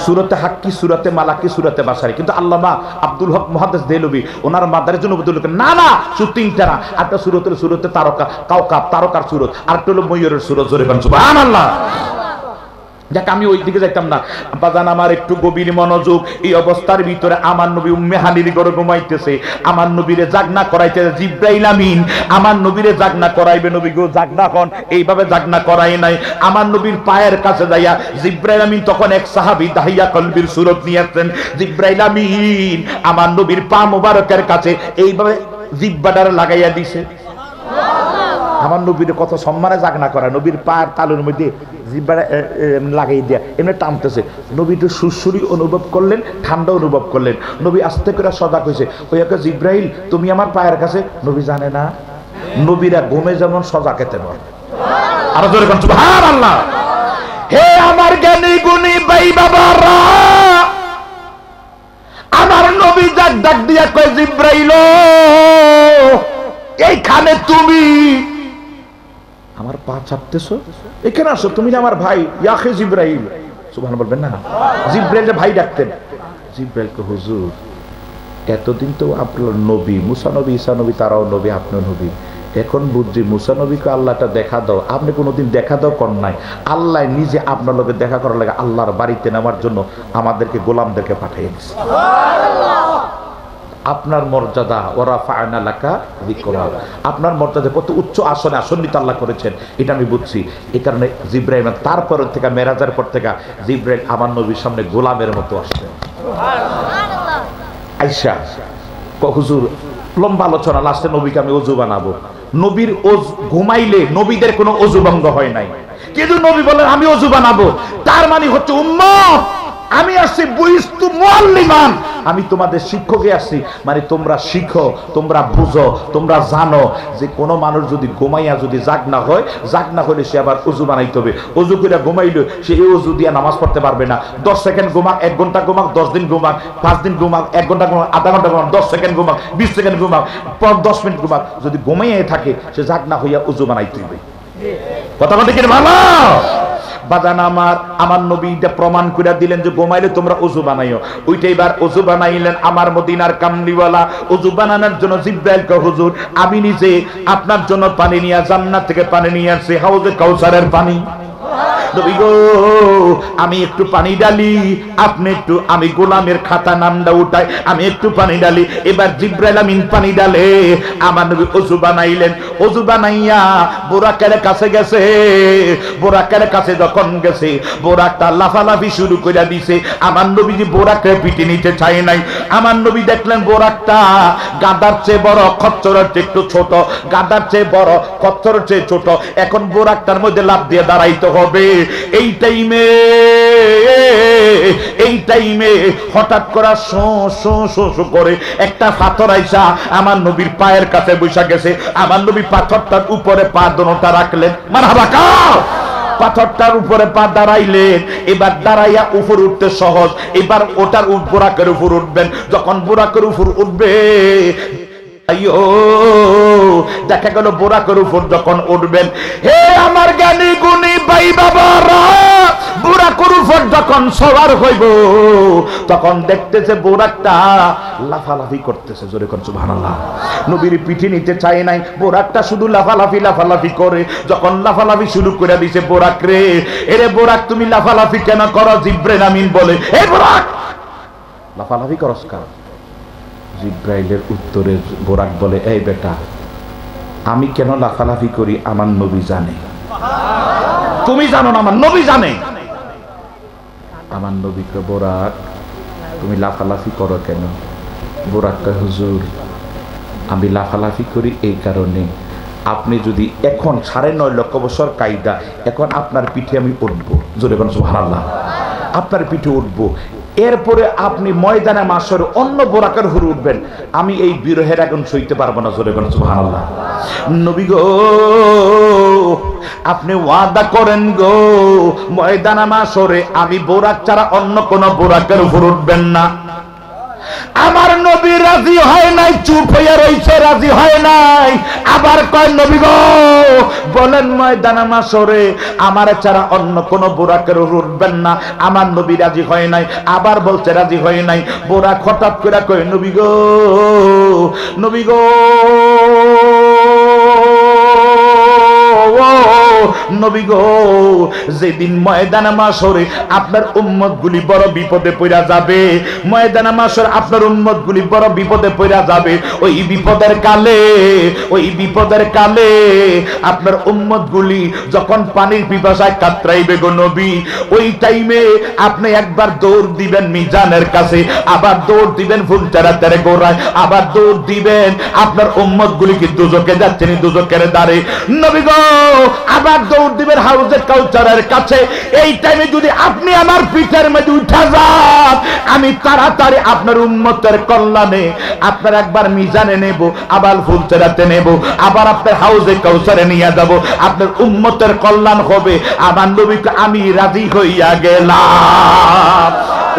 সূরতে হাক্কি, সূরতে মালাকি, সূরতে বাসারি। কিন্তু আল্লামা আব্দুল হক মুহাদ্দিস দেহলভী ওনার মাদারের জন্য বদল করেন, না না শুধু 3টা না, একটা সূরত হলো সূরতে তারকা, কাওকাব তারকার সূরত, আরেকটা হলো ময়ূরের সূরত। জোরে বলুন সুবহানাল্লাহ। যাক, আমি ওই দিকে যাইতাম না। বাজান আমার একটু গভীর মনোযোগ। এই অবস্থার ভিতরে আমার নবী উম্মে হানির ঘরে ঘুমাইতেছে, আমার নবীরে জাগনা করাইতেছে জিবরাইল আমিন, আমার নবীরে জাগনা করাইবে। নবী গো জাগনা হন, এইভাবে জাগনা করাই নাই। আমার নবীর পায়ের কাছে যাইয়া জিবরাইল আমিন তখন এক সাহাবী দাহিয়া কলবির সূরত নিয়ে আসছেন। জিবরাইল আমিন আমার নবীর পা মোবারকের কাছে এইভাবে জিব্বাটারে লাগাইয়া দিছে। আমার নবীর কত সম্মানে জাগনা করা, নবীর পায়ের তালুর মধ্যে জিব্বাটা লাগাই দেয়া, এমনি টানতেছে। নবী একটু সুরসুরি অনুভব করলেন, ঠান্ডা অনুভব করলেন। নবী আস্তে করে সজাগ হয়েছে, ওই একটা জিব্রাইল তুমি আমার পায়ের কাছে। নবী জানে না নবীরা ঘুমে যেমন সজাগ এতে নয়। আরো জোরে বলুন সুবহানাল্লাহ। হে আমার জ্ঞানী গুণী ভাই জিব্রাইল এইখানে তুমি আমার পা চাপতেছো, এখানে আসো, তুমি না আমার ভাই, ইয়াখে জিব্রাইল, সুবহানাল্লাহ বলবেন না? জিব্রাইলের ভাই ডাকতেন। জিব্রাইলকে হুজুর এতদিন তো আপনার নবী, মুসা নবী, ঈসা নবী, তারাও নবী, আপনিও নবী, এখন বুঝছি মুসা নবীকে আল্লাহটা দেখা দাও, আপনি কোনোদিন দেখা দাও কর নাই, আল্লাহ নিজে আপনার লোকে দেখা করার লাগে আল্লাহর বাড়িতে নেওয়ার জন্য আমাদেরকে গোলামদেরকে পাঠিয়ে দিচ্ছে। আপনার মর্যাদা ওরা ফায়না লাকা যিকরা, আপনার মর্যাদা কত উচ্চ আসনে আসন্নিত আল্লাহ করেছেন এটা আমি বুঝছি। এই কারণে জিব্রাইল তারপর থেকে মেরাজের পর থেকে জিব্রাইল আমার নবীর সামনে গোলামের মতো আসতেন। আইসা হুজুর লম্বা আলোচনা, লাস্টে নবীকে আমি অজু বানাবো। নবীর ঘুমাইলে নবীদের কোনো অজু ভঙ্গ হয় নাই, কিন্তু নবী বলেন আমি অজু বানাবো, তার মানে হচ্ছে উম্মত আমি আসছি বুইস্তু মুআল্লিমান, আমি তোমাদের শিক্ষকে আসছি, মানে তোমরা শিখো, তোমরা বুঝো, তোমরা জানো যে কোনো মানুষ যদি ঘুমাইয়া যদি জাগ না হয়, জাগ না হলে সে আবার অজু বানাইতে হবে। অজু করে ঘুমাইলে সে এই অজু দিয়ে নামাজ পড়তে পারবে না। 10 সেকেন্ড ঘুমাক, 1 ঘন্টা ঘুমাক, 10 দিন ঘুমাক, 5 দিন ঘুমাক, 1 ঘন্টা ঘুমাক, আধা ঘন্টা ঘুমাক, 10 সেকেন্ড ঘুমাক, 20 সেকেন্ড ঘুমাক, 10 মিনিট ঘুমাক, যদি ঘুমাইয়া থাকে সে জাগ না হইয়া অজু বানাইতে হবে। কথা বলতে কি ভালো বাজান আমার নবী এটা প্রমাণ করে দিলেন যে ঘুমাইলে তোমরা ওযু বানাইও। ওইটাই বার ওযু বানাইলেন আমার মদিনার কামলিওয়ালা। ওযু বানানোর জন্য জিব্রাইল কয় হুজুর আমি নিজে আপনার জন্য পানি নিয়ে জান্নাত থেকে পানি নিয়ে আসছি, হাউজে কাউসারের পানি। নবী গো আমি একটু পানি ডালি, আপনি একটু, আমি গোলামের খাতা নামটা উঠাই, আমি একটু পানি ডালি। এবার জিব্রাইল আমিন পানি ডালে, আমার নবী ওযু বানাইলেন। ওযু বানাইয়া বোরাকের কাছে গেছে। বোরাকের কাছে যখন গেছে বোরাকটা লাফালাফি শুরু করে দিছে। আমার নবী যে বোরাকে পিটে নিতে চায় নাই। আমার নবী দেখলেন বোরাকটা গাদার চেয়ে বড়, খচ্চরের চেয়ে একটু ছোট, গাদার চেয়ে বড়, খচ্চরের চেয়ে ছোট। এখন বোরাকটার মধ্যে লাফ দিয়ে দাঁড়াইতে হবে। এই টাইমে হঠাৎ করে শো শো শো শো করে একটা পাথর আইসা আমার নবীর পায়ের কাছে বসে গেছে। আমার নবী পাথরটার উপরে পা দোনোটা রাখলেন, মারহাবা কাও। পাথরটার উপরে পা দাঁড়াইলেন। এবার দাঁড়াইয়া উপর উঠতে সহজ, এবার ওটার বোরাকের উপর উঠবেন। যখন বোরাকের উপর উঠবে দেখা গেল বোরাকের উপর যখন উঠবেন, হে আমার জ্ঞানী গুণী ভাই বাবারা, বোরাকের উপর যখন সওয়ার হইব তখন দেখতেছে বোরাকটা লাফালাফি করতেছে। জোরে কোন সুবহানাল্লাহ। নবীর পিঠে নিতে চায় নাই, বোরাকটা শুধু লাফালাফি লাফালাফি করে। যখন লাফালাফি শুরু করে দিছে, বোরাক রে, এরে বোরাক তুমি লাফালাফি কেন করো? জিব্রাইল আমিন বলে, হে বোরাক লাফালাফি করস কেন? জিব্রাইলের উত্তরে বোরাক বলে, এই বেটা আমি কেন লাফালাফি করি আমার নবী জানে, তুমি জানো না, আমার নবী জানে। আমার নবীকে বোরাক তুমি লাফালাফি করো কেন? বোরাক কয় হুজুর আমি লাফালাফি করি এই কারণে, আপনি যদি এখন 9.5 লক্ষ বছর কায়দা, এখন আপনার পিঠে আমি উঠবো। জোরে বলেন সুবহানাল্লাহ। আপনার পিঠে উঠবো, এরপরে আপনি ময়দানে মাসর অন্য বোরাকের উপর উঠবেন, আমি এই বিরহের আগুন সইতে পারবো না। জোরে বলেন সুবহানাল্লাহ। নবী গো আপনি ওয়াদা করেন গো ময়দানে মাসরে আমি বোরাক ছাড়া অন্য কোন বোরাকের উপর উঠবেন না। আমার নবী রাজি হয় নাই, চুপ হইয়া রইছে, রাজি হয় নাই। আবার কয় নবী গো বলেন ময়দানে মাসরে আমার ছাড়া অন্য কোন বোরাকের উপর উঠবেন না। আমার নবী রাজি হয় নাই, আবার বলছে রাজি হয় নাই। বোরাক হঠাৎ করে কয় নবী গো, নবী গো, নবী গো যেদিন ময়দানে মাসরে আপনার উম্মত গুলি বড় বিপদে পড়া যাবে, ময়দানে মাসরে আপনার উম্মত গুলি বড় বিপদে পড়া যাবে, ওই বিপদের কালে আপনার উম্মত গুলি যখন পানির পিপাসায় কাতরাইবে গো নবী, ওই টাইমে আপনি একবার দৌড় দিবেন মিজানের কাছে, আবার দৌড় দিবেন ফুলচারাতের গোড়ায়, আবার দৌড় দিবেন আপনার উম্মত গুলি কি দুজকে যাচ্ছেন, দুজকের দ্বারে। নবী গো আবার দৌড় দিবেন হাউজে কাউসারের কাছে। এই টাইমে যদি আপনি আমার পিঠের মধ্যে উঠে যান, আমি তাড়াতাড়ি আপনার উম্মতের কল্যাণে আপনার একবার মিজানে নেব, আবার ফুলচেরাতে নেব, আবার আপনার হাউজে কাউসারে নিয়ে যাব, আপনার উম্মতের কল্যাণ হবে। আমার নবীকে আমি রাজি হইয়া গেলাম।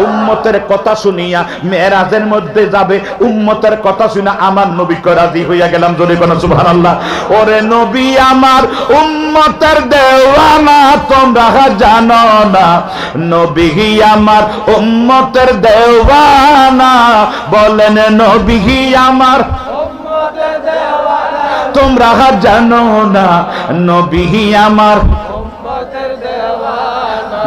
উম্মতের কথা শুনিয়া মেরাজের মধ্যে যাবে, উম্মতের কথা শুনে আমার নবী রাজি হইয়া গেলাম। জোরে কোন সুবহানাল্লাহ। ওরে নবী আমার উম্মতের দেওয়ানা তোমরা জানো না, নবী আমার উম্মতের দেওয়ানা, বলেন নবী আমার উম্মতের দেওয়ানা তোমরা জানো না, নবী আমার উম্মতের দেওয়ানা।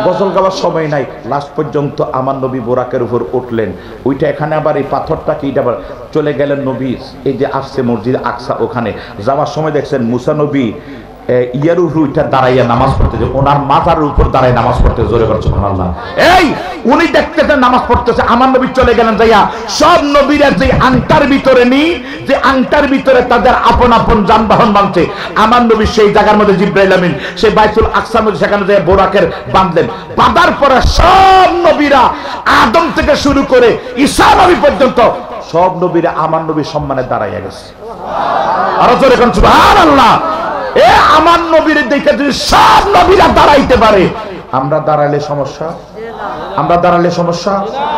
গজল গাওয়ার সময় নাই, লাস্ট পর্যন্ত আমার নবী বোরাকের উপর উঠলেন। ওইটা এখানে আবার এই পাথরটা কি, এটা আবার চলে গেলেন নবী, এই যে আসছে মসজিদ আকসা, ওখানে যাওয়ার সময় দেখছেন মুসা নবী ইয়ার উপর দাঁড়াইয়া নামাজ পড়তেছে, ওনার মাথার উপর দাঁড়ায় নামাজ পড়তেছে। জোরে বলছো সুবহানাল্লাহ। এই উনি দেখতেছেন নামাজ পড়তেছে, আমার নবী চলে গেলেন যাইয়া সব নবীরা যে আংটার ভিতরে নি, যে আংটার ভিতরে তাদের আপন আপন যানবাহন বাঁধছে, আমার নবী সেই জায়গার মধ্যে জিবরাইল আমিন সেই বাইতুল আকসার মধ্যে সেখানে যে বোরাকের বাঁধলেন। বাঁধার পরে সব নবীরা আদম থেকে শুরু করে ঈসা নবী পর্যন্ত সব নবীরা আমার নবীর সম্মানে দাঁড়াইয়া গেছে। আরো জোরে কোন সুবহানাল্লাহ। এ আমার নবীর দেখে যদি সব নবীরা দাঁড়াইতে পারে, আমরা দাঁড়ালে সমস্যা, আমরা দাঁড়ালে সমস্যা,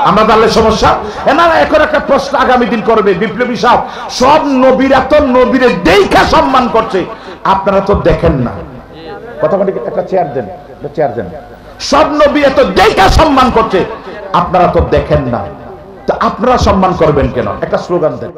আমরা দাঁড়ালে সমস্যা। এনারা এখন একটা প্রশ্ন আগামী দিন করবে, বিপ্লবী সাহেব সব নবীরা তো নবীরে দেখা সম্মান করছে, আপনারা তো দেখেন না। কথা বলি, একটা চেয়ার দেন, চেয়ার দেন। সব নবীরা তো দেখা সম্মান করছে, আপনারা তো দেখেন না, তো আপনারা সম্মান করবেন কেন? একটা স্লোগান দেন।